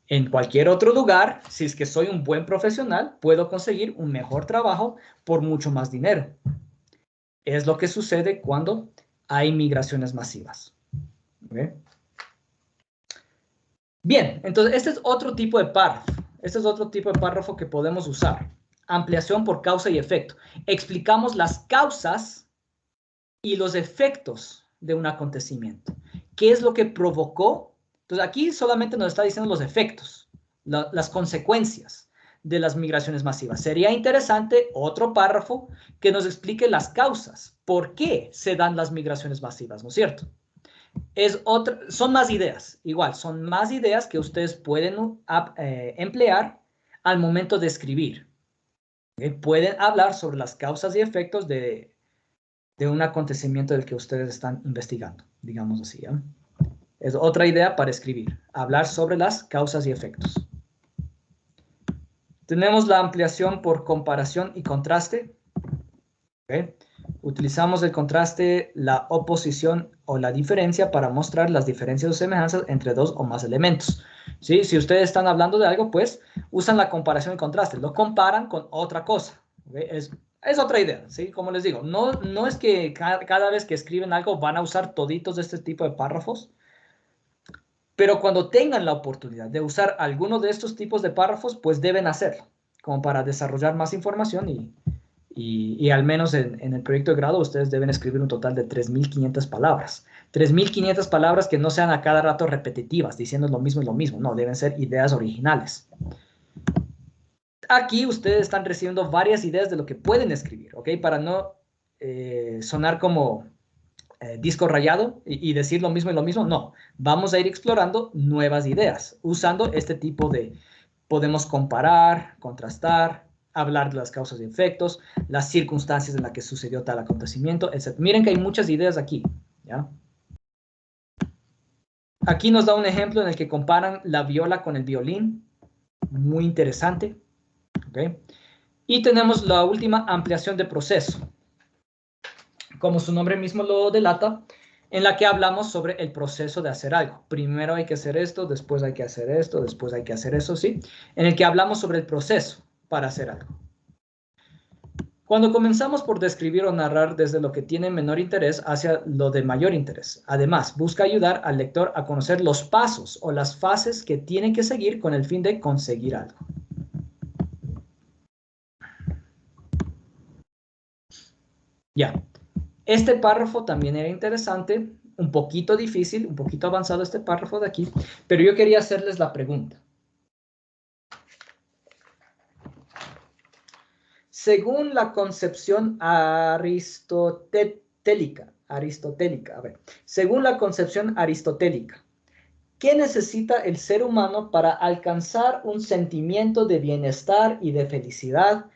En cualquier otro lugar, si es que soy un buen profesional, puedo conseguir un mejor trabajo por mucho más dinero. Es lo que sucede cuando hay migraciones masivas. ¿Okay? Bien, entonces este es otro tipo de párrafo. Este es otro tipo de párrafo que podemos usar. Ampliación por causa y efecto. Explicamos las causas y los efectos de un acontecimiento. ¿Qué es lo que provocó? Entonces aquí solamente nos está diciendo los efectos, las consecuencias de las migraciones masivas. Sería interesante otro párrafo que nos explique las causas, por qué se dan las migraciones masivas, ¿no es cierto? Son más ideas, igual, son más ideas que ustedes pueden emplear al momento de escribir. Pueden hablar sobre las causas y efectos de un acontecimiento del que ustedes están investigando, digamos así. ¿Eh? Es otra idea para escribir, hablar sobre las causas y efectos. Tenemos la ampliación por comparación y contraste. ¿Okay? Utilizamos el contraste, la oposición o la diferencia para mostrar las diferencias o semejanzas entre dos o más elementos. ¿Sí? Si ustedes están hablando de algo, pues usan la comparación y contraste, lo comparan con otra cosa. ¿Okay? Es otra idea, ¿sí? Como les digo, no es que cada vez que escriben algo van a usar toditos de este tipo de párrafos. Pero cuando tengan la oportunidad de usar alguno de estos tipos de párrafos, pues deben hacerlo, como para desarrollar más información y al menos en el proyecto de grado ustedes deben escribir un total de 3.500 palabras. 3.500 palabras que no sean a cada rato repetitivas, diciendo lo mismo y lo mismo. No, deben ser ideas originales. Aquí ustedes están recibiendo varias ideas de lo que pueden escribir, ¿ok? Para no sonar como disco rayado y decir lo mismo y lo mismo. No, vamos a ir explorando nuevas ideas usando este tipo de, podemos comparar, contrastar, hablar de las causas y efectos, las circunstancias en las que sucedió tal acontecimiento, etc. Miren que hay muchas ideas aquí, ¿ya? Aquí nos da un ejemplo en el que comparan la viola con el violín, muy interesante, ¿ok? Y tenemos la última, ampliación de proceso. Como su nombre mismo lo delata, en la que hablamos sobre el proceso de hacer algo. Primero hay que hacer esto, después hay que hacer esto, después hay que hacer eso, ¿sí? En el que hablamos sobre el proceso para hacer algo. Cuando comenzamos por describir o narrar desde lo que tiene menor interés hacia lo de mayor interés. Además, busca ayudar al lector a conocer los pasos o las fases que tiene que seguir con el fin de conseguir algo. Ya. Este párrafo también era interesante, un poquito difícil, un poquito avanzado este párrafo de aquí, pero yo quería hacerles la pregunta. Según la concepción aristotélica, según la concepción aristotélica, ¿qué necesita el ser humano para alcanzar un sentimiento de bienestar y de felicidad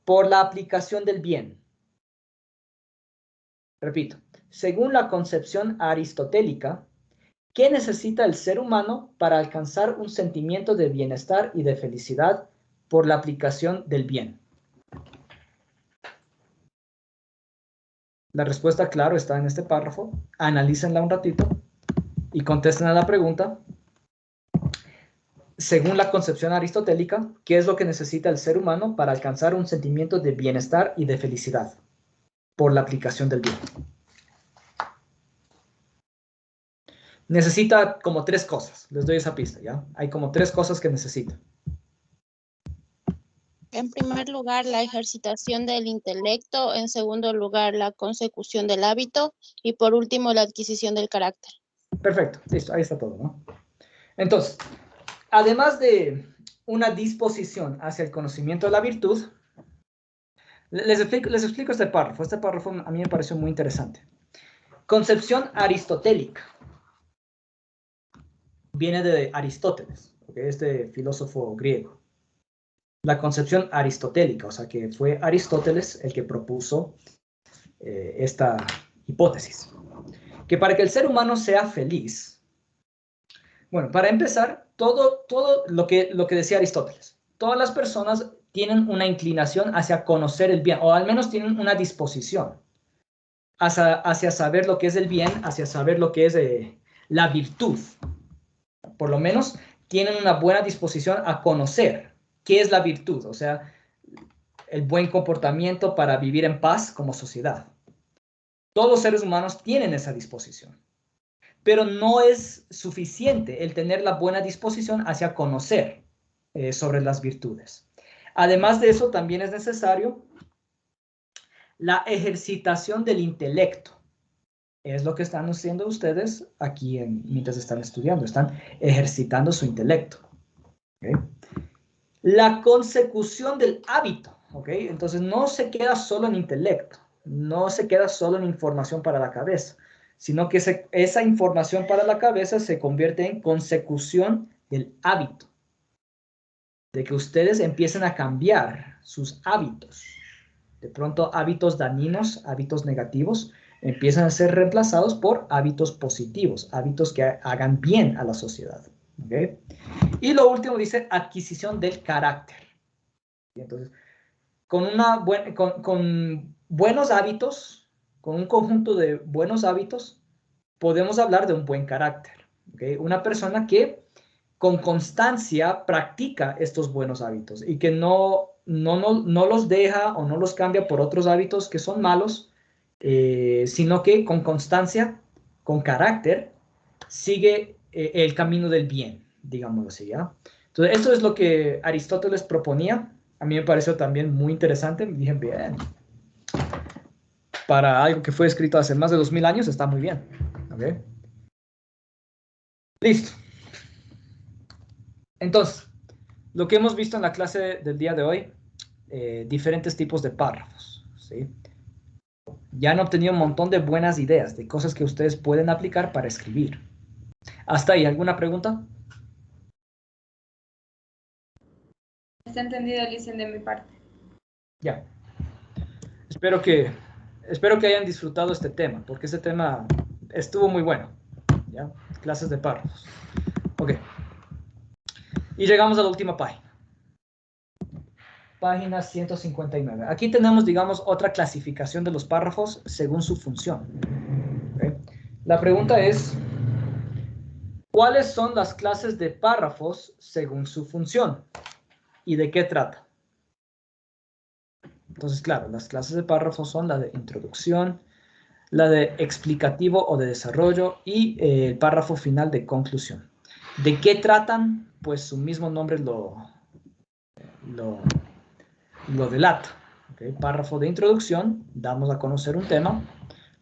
por la aplicación del bien? Repito, según la concepción aristotélica, ¿qué necesita el ser humano para alcanzar un sentimiento de bienestar y de felicidad por la aplicación del bien? La respuesta, claro, está en este párrafo. Analícenla un ratito y contesten a la pregunta. Según la concepción aristotélica, ¿qué es lo que necesita el ser humano para alcanzar un sentimiento de bienestar y de felicidad por la aplicación del bien? Necesita como 3 cosas. Les doy esa pista, ¿ya? Hay como 3 cosas que necesita. En primer lugar, la ejercitación del intelecto. En segundo lugar, la consecución del hábito. Y por último, la adquisición del carácter. Perfecto, listo, ahí está todo, ¿no? Entonces, además de una disposición hacia el conocimiento de la virtud, les explico este párrafo. Este párrafo a mí me pareció muy interesante. Concepción aristotélica. Viene de Aristóteles, ¿okay? Este filósofo griego. La concepción aristotélica, o sea que fue Aristóteles el que propuso esta hipótesis. Que para que el ser humano sea feliz, bueno, para empezar, todo lo que decía Aristóteles, todas las personas tienen una inclinación hacia conocer el bien, o al menos tienen una disposición hacia saber lo que es el bien, hacia saber lo que es la virtud. Por lo menos tienen una buena disposición a conocer qué es la virtud, o sea, el buen comportamiento para vivir en paz como sociedad. Todos los seres humanos tienen esa disposición, pero no es suficiente el tener la buena disposición hacia conocer sobre las virtudes. Además de eso, también es necesario la ejercitación del intelecto. Es lo que están haciendo ustedes aquí mientras están estudiando. Están ejercitando su intelecto. ¿Okay? La consecución del hábito. ¿Okay? Entonces no se queda solo en intelecto. No se queda solo en información para la cabeza. Sino que esa información para la cabeza se convierte en consecución del hábito. De que ustedes empiecen a cambiar sus hábitos. De pronto hábitos dañinos, hábitos negativos, empiezan a ser reemplazados por hábitos positivos, hábitos que hagan bien a la sociedad. ¿Okay? Y lo último dice adquisición del carácter. Y entonces, con buenos hábitos, con un conjunto de buenos hábitos, podemos hablar de un buen carácter. ¿Okay? Una persona que con constancia practica estos buenos hábitos y que no los deja o no los cambia por otros hábitos que son malos, sino que con constancia, con carácter, sigue el camino del bien, digámoslo así, ¿ya? Entonces, esto es lo que Aristóteles proponía. A mí me pareció también muy interesante. Me dije, bien, para algo que fue escrito hace más de 2000 años, está muy bien. ¿Ok? Listo. Entonces, lo que hemos visto en la clase del día de hoy, diferentes tipos de párrafos, ¿sí? Ya han obtenido un montón de buenas ideas, de cosas que ustedes pueden aplicar para escribir. ¿Hasta ahí alguna pregunta? Está entendido, Licen, de mi parte. Ya. Espero que hayan disfrutado este tema, porque este tema estuvo muy bueno. ¿Ya? Clases de párrafos. Ok. Y llegamos a la última página. Página 159. Aquí tenemos, digamos, otra clasificación de los párrafos según su función. ¿Okay? La pregunta es, ¿cuáles son las clases de párrafos según su función? ¿Y de qué trata? Entonces, claro, las clases de párrafos son la de introducción, la de explicativo o de desarrollo y el párrafo final de conclusión. ¿De qué tratan? Pues su mismo nombre lo delata. ¿Okay? Párrafo de introducción, damos a conocer un tema,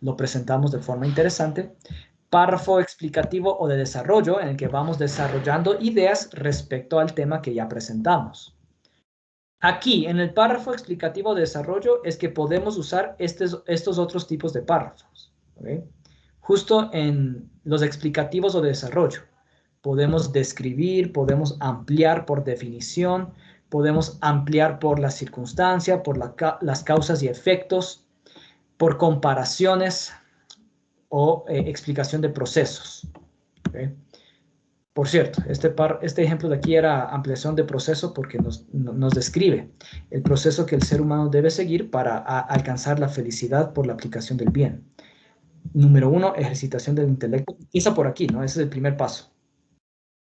lo presentamos de forma interesante. Párrafo explicativo o de desarrollo, en el que vamos desarrollando ideas respecto al tema que ya presentamos. Aquí, en el párrafo explicativo de desarrollo, es que podemos usar estos otros tipos de párrafos. ¿Okay? Justo en los explicativos o de desarrollo. Podemos describir, podemos ampliar por definición, podemos ampliar por la circunstancia, por las causas y efectos, por comparaciones o explicación de procesos. ¿Okay? Por cierto, este ejemplo de aquí era ampliación de proceso porque nos describe el proceso que el ser humano debe seguir para alcanzar la felicidad por la aplicación del bien. Número 1, ejercitación del intelecto. Empieza por aquí, ¿no? Ese es el primer paso.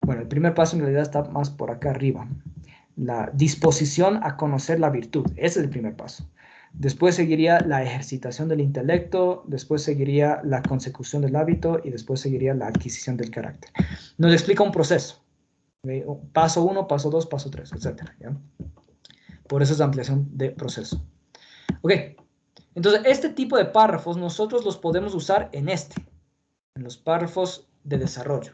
Bueno, el primer paso en realidad está más por acá arriba. La disposición a conocer la virtud. Ese es el primer paso. Después seguiría la ejercitación del intelecto, después seguiría la consecución del hábito y después seguiría la adquisición del carácter. Nos explica un proceso. ¿Okay? Paso 1, paso 2, paso 3, etc. ¿Ya? Por eso es ampliación de proceso. Ok. Entonces, este tipo de párrafos nosotros los podemos usar en los párrafos de desarrollo.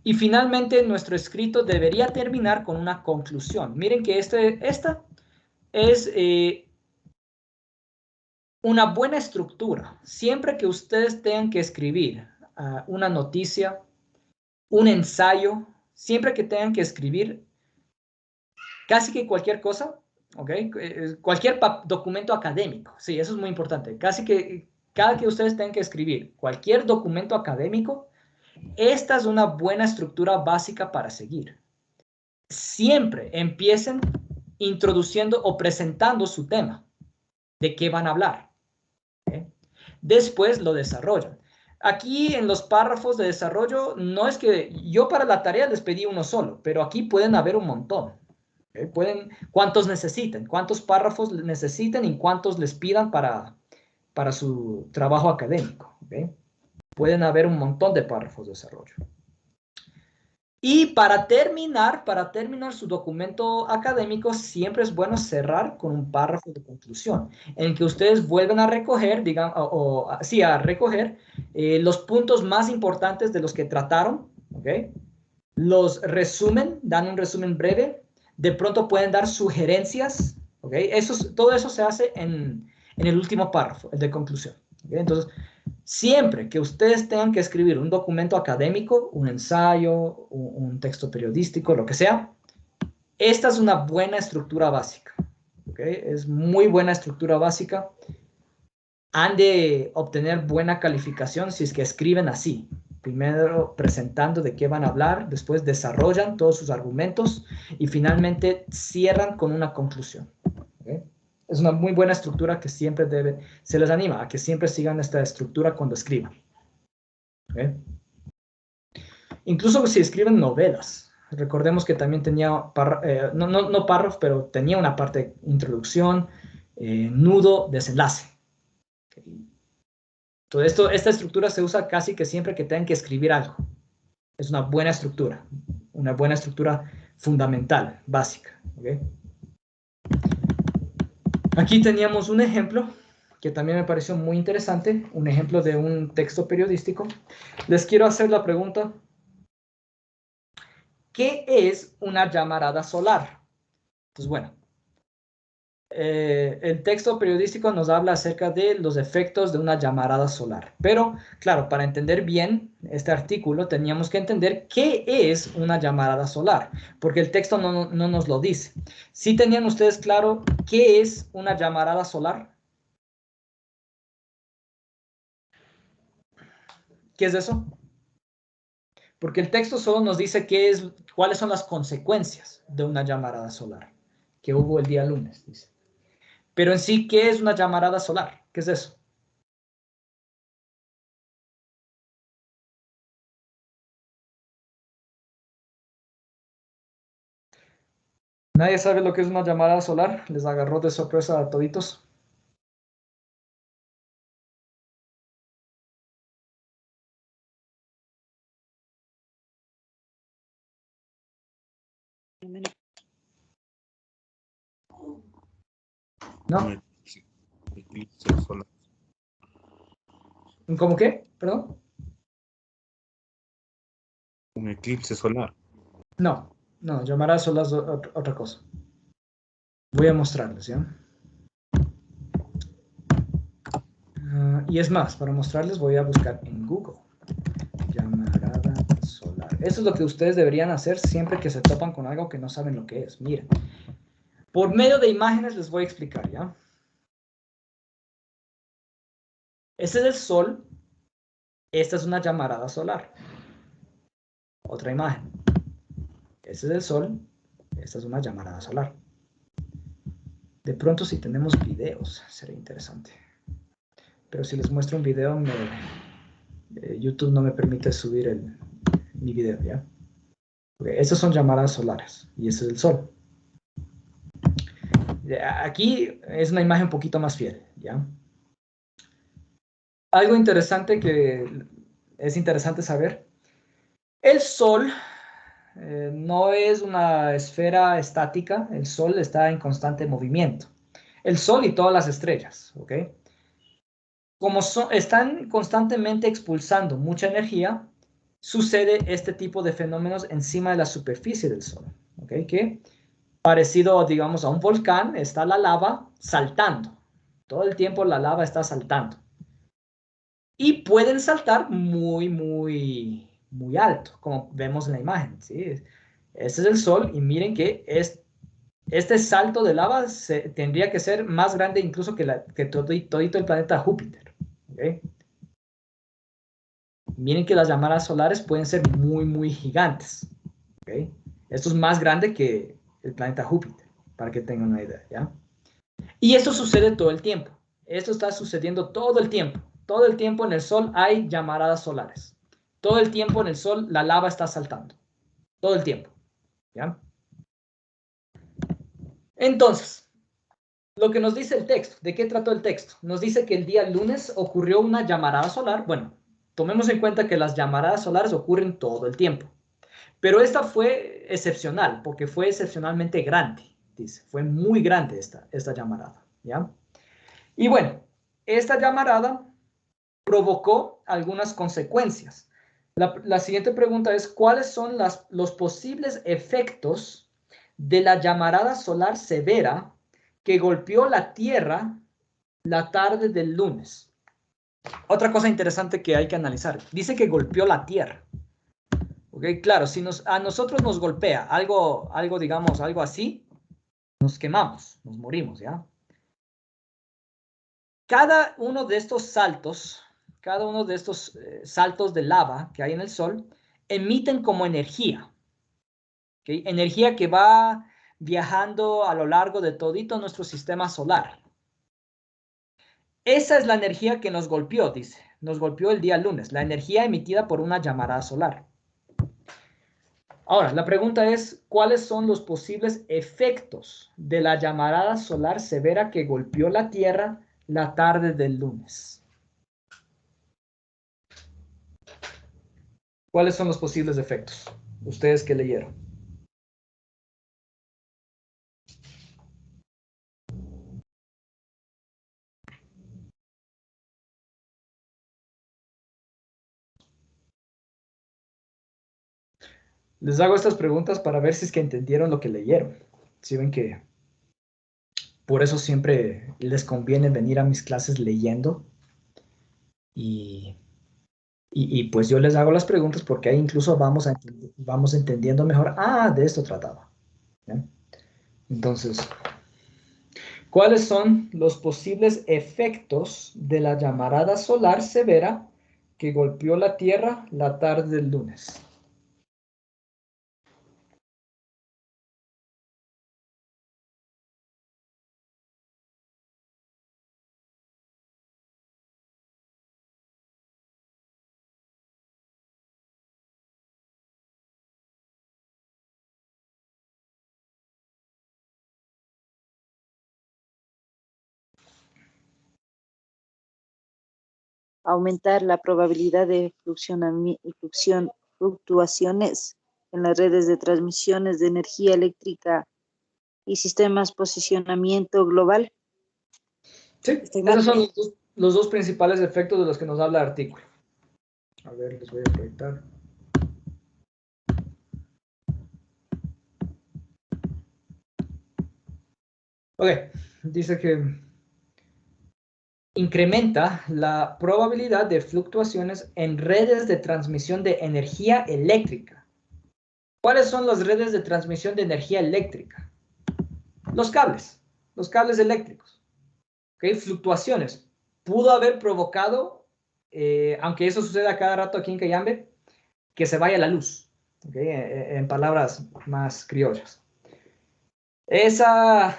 Y finalmente, nuestro escrito debería terminar con una conclusión. Miren que esta es una buena estructura. Siempre que ustedes tengan que escribir una noticia, un ensayo, siempre que tengan que escribir casi que cualquier cosa, ¿ok? Cualquier documento académico, sí, eso es muy importante. Cada que ustedes tengan que escribir cualquier documento académico, esta es una buena estructura básica para seguir. Siempre empiecen introduciendo o presentando su tema, de qué van a hablar. ¿Okay? Después lo desarrollan. Aquí en los párrafos de desarrollo, no es que yo para la tarea les pedí uno solo, pero aquí pueden haber un montón. ¿Okay? ¿Cuántos necesiten? ¿Cuántos párrafos necesiten y cuántos les pidan para su trabajo académico? ¿Okay? Pueden haber un montón de párrafos de desarrollo. Y para terminar su documento académico, siempre es bueno cerrar con un párrafo de conclusión, en el que ustedes vuelven a recoger, a recoger los puntos más importantes de los que trataron, ¿okay? Los resumen, dan un resumen breve, de pronto pueden dar sugerencias, ¿okay? Todo eso se hace en el último párrafo, el de conclusión. ¿Okay? Entonces, siempre que ustedes tengan que escribir un documento académico, un ensayo, un texto periodístico, lo que sea, esta es una buena estructura básica. ¿Okay? Es muy buena estructura básica. Han de obtener buena calificación si es que escriben así. Primero presentando de qué van a hablar, después desarrollan todos sus argumentos y finalmente cierran con una conclusión. ¿Okay? Es una muy buena estructura que siempre se les anima a que siempre sigan esta estructura cuando escriban. ¿Okay? Incluso si escriben novelas. Recordemos que también tenía, no párrafos, pero tenía una parte de introducción, nudo, desenlace. ¿Okay? Todo esta estructura se usa casi que siempre que tengan que escribir algo. Es una buena estructura fundamental, básica. ¿Okay? Aquí teníamos un ejemplo que también me pareció muy interesante, un ejemplo de un texto periodístico. Les quiero hacer la pregunta, ¿qué es una llamarada solar? Pues bueno, el texto periodístico nos habla acerca de los efectos de una llamarada solar. Pero, claro, para entender bien este artículo, teníamos que entender qué es una llamarada solar, porque el texto no nos lo dice. ¿Sí tenían ustedes claro qué es una llamarada solar? ¿Qué es eso? Porque el texto solo nos dice cuáles son las consecuencias de una llamarada solar que hubo el día lunes, dice. Pero en sí, ¿qué es una llamarada solar? ¿Qué es eso? ¿Nadie sabe lo que es una llamarada solar? ¿Les agarró de sorpresa a toditos? ¿No? Un eclipse solar. ¿Cómo qué? ¿Perdón? Un eclipse solar. No, llamarada solar es otra cosa. Voy a mostrarles, ¿ya? Y es más, para mostrarles voy a buscar en Google. Llamarada solar. Eso es lo que ustedes deberían hacer siempre que se topan con algo que no saben lo que es. Miren. Por medio de imágenes les voy a explicar, ¿ya? Este es el sol. Esta es una llamarada solar. Otra imagen. Este es el sol. Esta es una llamarada solar. De pronto si tenemos videos, sería interesante. Pero si les muestro un video, YouTube no me permite subir mi video, ¿ya? Okay, estas son llamaradas solares. Y este es el sol. Aquí es una imagen un poquito más fiel, ¿ya? Algo interesante que es interesante saber. El sol no es una esfera estática. El sol está en constante movimiento. El sol y todas las estrellas, ¿ok? Como están constantemente expulsando mucha energía, sucede este tipo de fenómenos encima de la superficie del sol, ¿ok? Que parecido, digamos, a un volcán, está la lava saltando. Todo el tiempo la lava está saltando. Y pueden saltar muy, muy, muy alto, como vemos en la imagen, ¿sí? Este es el Sol y miren que este salto de lava tendría que ser más grande incluso que todito el planeta Júpiter, ¿okay? Miren que las llamadas solares pueden ser muy, muy gigantes, ¿okay? Esto es más grande que el planeta Júpiter, para que tengan una idea, ¿ya? Y esto sucede todo el tiempo. Esto está sucediendo todo el tiempo. Todo el tiempo en el Sol hay llamaradas solares. Todo el tiempo en el Sol la lava está saltando. Todo el tiempo. ¿Ya? Entonces, lo que nos dice el texto, ¿de qué trató el texto? Nos dice que el día lunes ocurrió una llamarada solar. Bueno, tomemos en cuenta que las llamaradas solares ocurren todo el tiempo. Pero esta fue excepcional, porque fue excepcionalmente grande, dice. Fue muy grande esta llamarada, ¿ya? Y bueno, esta llamarada provocó algunas consecuencias. La siguiente pregunta es, ¿cuáles son los posibles efectos de la llamarada solar severa que golpeó la Tierra la tarde del lunes? Otra cosa interesante que hay que analizar. Dice que golpeó la Tierra. Okay, claro, si a nosotros nos golpea algo, digamos, algo así, nos quemamos, nos morimos, ¿ya? Cada uno de estos saltos saltos de lava que hay en el Sol, emiten como energía. ¿Okay? Energía que va viajando a lo largo de todito nuestro sistema solar. Esa es la energía que nos golpeó, dice. Nos golpeó el día lunes. La energía emitida por una llamarada solar. Ahora, la pregunta es, ¿cuáles son los posibles efectos de la llamarada solar severa que golpeó la Tierra la tarde del lunes? ¿Cuáles son los posibles efectos? Ustedes que leyeron. Les hago estas preguntas para ver si es que entendieron lo que leyeron. Si ven que por eso siempre les conviene venir a mis clases leyendo. Y pues yo les hago las preguntas porque ahí incluso vamos entendiendo mejor. Ah, de esto trataba. ¿Ya? Entonces, ¿cuáles son los posibles efectos de la llamarada solar severa que golpeó la Tierra la tarde del lunes? Aumentar la probabilidad de fluctuaciones en las redes de transmisiones de energía eléctrica y sistemas posicionamiento global. Sí, Estoy mal. esos son los dos principales efectos de los que nos habla el artículo. A ver, les voy a proyectar. Ok, dice que incrementa la probabilidad de fluctuaciones en redes de transmisión de energía eléctrica. ¿Cuáles son las redes de transmisión de energía eléctrica? Los cables eléctricos. ¿Okay? Fluctuaciones. Pudo haber provocado, aunque eso sucede a cada rato aquí en Cayambe, que se vaya la luz. ¿Okay? En palabras más criollas. Esa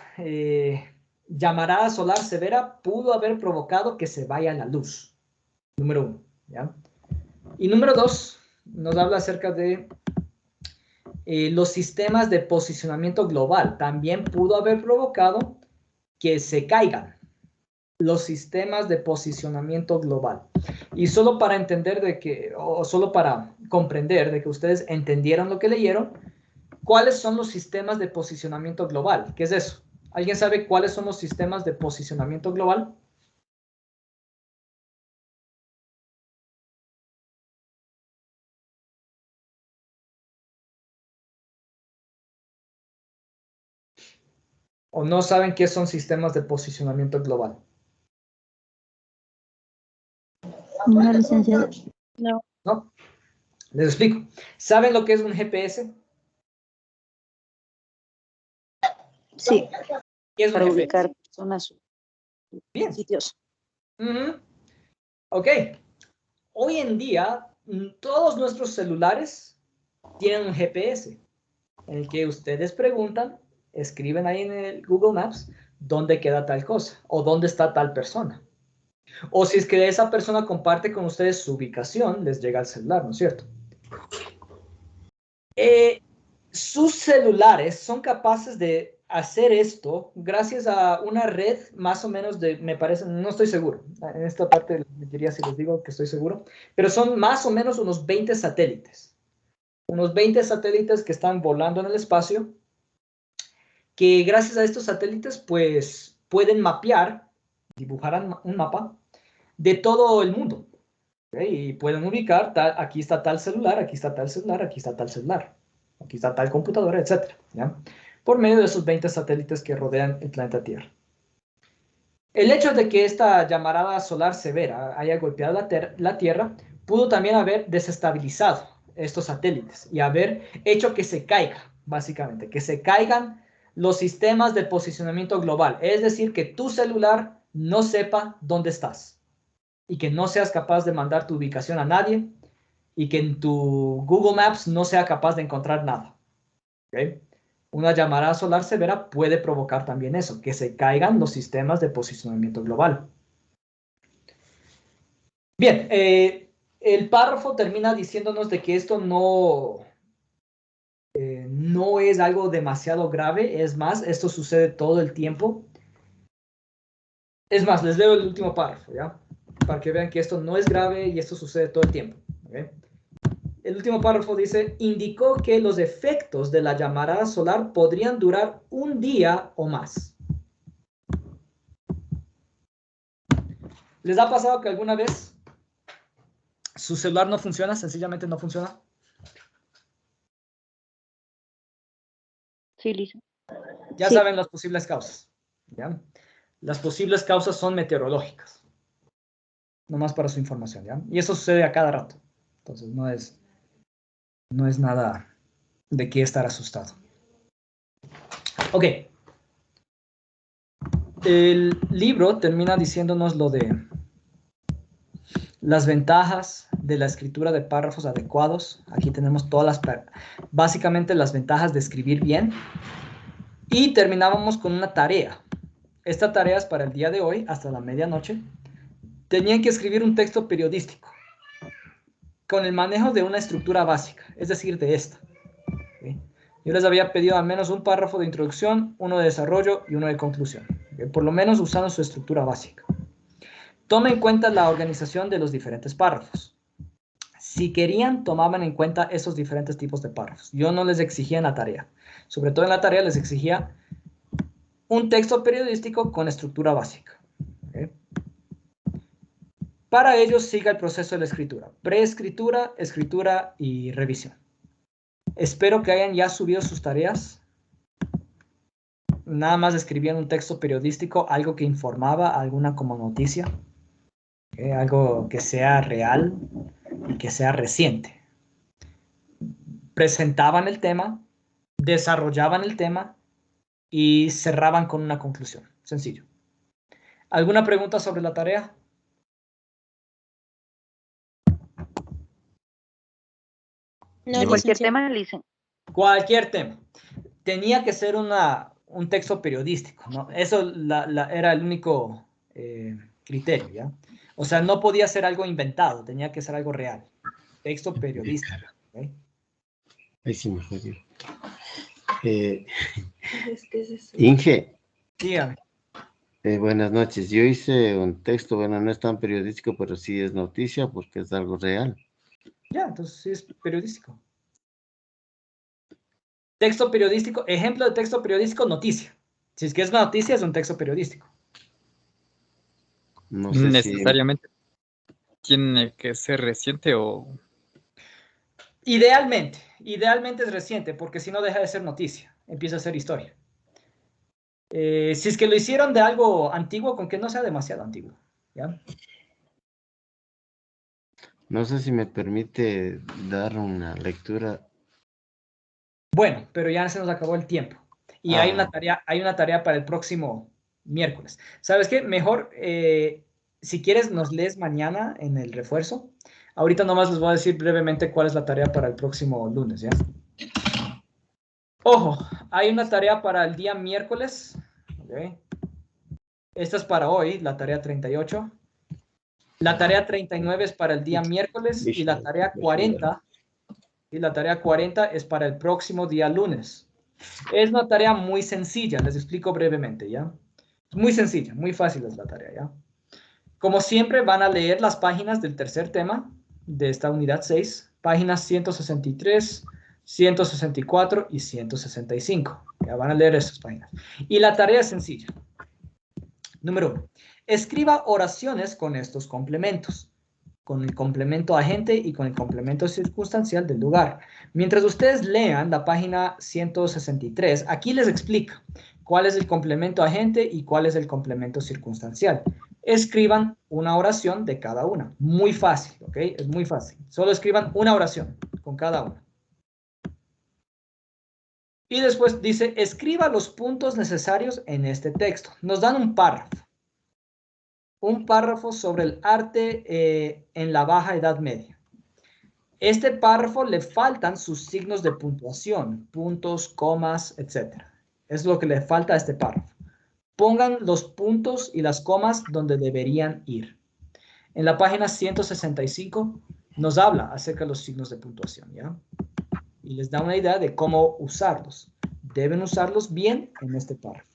llamarada solar severa pudo haber provocado que se vaya la luz. Número 1. ¿Ya? Y número 2, nos habla acerca de los sistemas de posicionamiento global. También pudo haber provocado que se caigan los sistemas de posicionamiento global. Y solo para entender de que, o solo para comprender de que ustedes entendieron lo que leyeron, ¿cuáles son los sistemas de posicionamiento global? ¿Qué es eso? ¿Alguien sabe cuáles son los sistemas de posicionamiento global? ¿O no saben qué son sistemas de posicionamiento global? No, licenciado. No. ¿No? Les explico. ¿Saben lo que es un GPS? Sí. ¿Qué es un Para GPS? ubicar personas, Bien. sitios. Ok. Hoy en día, todos nuestros celulares tienen un GPS en el que ustedes preguntan, escriben ahí en el Google Maps dónde queda tal cosa o dónde está tal persona. O si es que esa persona comparte con ustedes su ubicación, les llega al celular, ¿no es cierto? Sus celulares son capaces de hacer esto gracias a una red más o menos de, me parece, no estoy seguro, en esta parte les mentiría si les digo que estoy seguro, pero son más o menos unos 20 satélites. Unos 20 satélites que están volando en el espacio, que gracias a estos satélites pues pueden mapear, dibujar un mapa de todo el mundo. ¿Okay? Y pueden ubicar, aquí está tal celular, aquí está tal celular, aquí está tal celular, aquí está tal computadora, etc. ¿Ya? Por medio de esos 20 satélites que rodean el planeta Tierra. El hecho de que esta llamarada solar severa haya golpeado la Tierra pudo también haber desestabilizado estos satélites y haber hecho que se caiga, básicamente, que se caigan los sistemas de posicionamiento global. Es decir, que tu celular no sepa dónde estás y que no seas capaz de mandar tu ubicación a nadie y que en tu Google Maps no sea capaz de encontrar nada. ¿Okay? Una llamarada solar severa puede provocar también eso, que se caigan los sistemas de posicionamiento global. Bien, el párrafo termina diciéndonos de que esto no es algo demasiado grave, es más, esto sucede todo el tiempo. Es más, les leo el último párrafo, ¿ya? Para que vean que esto no es grave y esto sucede todo el tiempo. ¿Okay? el último párrafo dice, indicó que los efectos de la llamarada solar podrían durar un día o más. ¿Les ha pasado que alguna vez su celular no funciona, sencillamente no funciona? Sí, Lisa. Ya Sí. saben las posibles causas, ¿ya? Las posibles causas son meteorológicas. Nomás para su información, ¿ya? Y eso sucede a cada rato. Entonces no es nada de qué estar asustado. Ok. El libro termina diciéndonos lo de las ventajas de la escritura de párrafos adecuados. Aquí tenemos básicamente las ventajas de escribir bien. Y terminábamos con una tarea. Esta tarea es para el día de hoy, hasta la medianoche. Tenían que escribir un texto periodístico con el manejo de una estructura básica, es decir, de esta. ¿Okay? Yo les había pedido al menos un párrafo de introducción, uno de desarrollo y uno de conclusión. ¿Okay? Por lo menos usando su estructura básica. Toma en cuenta la organización de los diferentes párrafos. Si querían, tomaban en cuenta esos diferentes tipos de párrafos. Yo no les exigía en la tarea. Sobre todo en la tarea les exigía un texto periodístico con estructura básica. ¿Okay? Para ello, siga el proceso de la escritura. Preescritura, escritura y revisión. Espero que hayan ya subido sus tareas. Nada más escribían un texto periodístico, algo que informaba, alguna como noticia. Algo que sea real y que sea reciente. Presentaban el tema, desarrollaban el tema y cerraban con una conclusión. Sencillo. ¿Alguna pregunta sobre la tarea? No, De cualquier licenciado. tema, Lisa. Cualquier tema. Tenía que ser un texto periodístico, ¿no? Eso era el único criterio, ¿ya? O sea, no podía ser algo inventado, tenía que ser algo real. Texto periodístico. ¿Okay? Ahí sí me jodió. Inge, Dígame. buenas noches. Yo hice un texto, bueno, no es tan periodístico, pero sí es noticia porque es algo real. Ya, entonces sí es periodístico. Texto periodístico, ejemplo de texto periodístico, noticia. Si es que es una noticia, es un texto periodístico. No sé si... Necesariamente tiene que ser reciente o... Idealmente es reciente, porque si no deja de ser noticia, empieza a ser historia. Si es que lo hicieron de algo antiguo, con que no sea demasiado antiguo, ¿ya? No sé si me permite dar una lectura. Bueno, pero ya se nos acabó el tiempo. Y hay una tarea para el próximo miércoles. ¿Sabes qué? Mejor, si quieres, nos lees mañana en el refuerzo. Ahorita nomás les voy a decir brevemente cuál es la tarea para el próximo lunes, ¿ya? Ojo, hay una tarea para el día miércoles. ¿Okay? Esta es para hoy, la tarea 38. La tarea 39 es para el día miércoles y la tarea 40... Y la tarea 40 es para el próximo día lunes. Es una tarea muy sencilla, les explico brevemente, ¿ya? Muy sencilla, muy fácil es la tarea, ¿ya? Como siempre, van a leer las páginas del tercer tema de esta unidad 6, páginas 163, 164 y 165. Ya van a leer esas páginas. Y la tarea es sencilla. Número 1. Escriba oraciones con estos complementos. Con el complemento agente y con el complemento circunstancial del lugar. Mientras ustedes lean la página 163, aquí les explica cuál es el complemento agente y cuál es el complemento circunstancial. Escriban una oración de cada una. Muy fácil, ¿ok? Es muy fácil. Solo escriban una oración con cada una. Y después dice, escriba los puntos necesarios en este texto. Nos dan un párrafo. Un párrafo sobre el arte en la Baja Edad Media. Este párrafo le faltan sus signos de puntuación, puntos, comas, etc. Es lo que le falta a este párrafo. Pongan los puntos y las comas donde deberían ir. En la página 165 nos habla acerca de los signos de puntuación, ¿ya? Y les da una idea de cómo usarlos. Deben usarlos bien en este párrafo.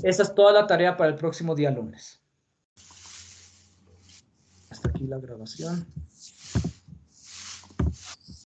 Esa es toda la tarea para el próximo día lunes. Hasta aquí la grabación.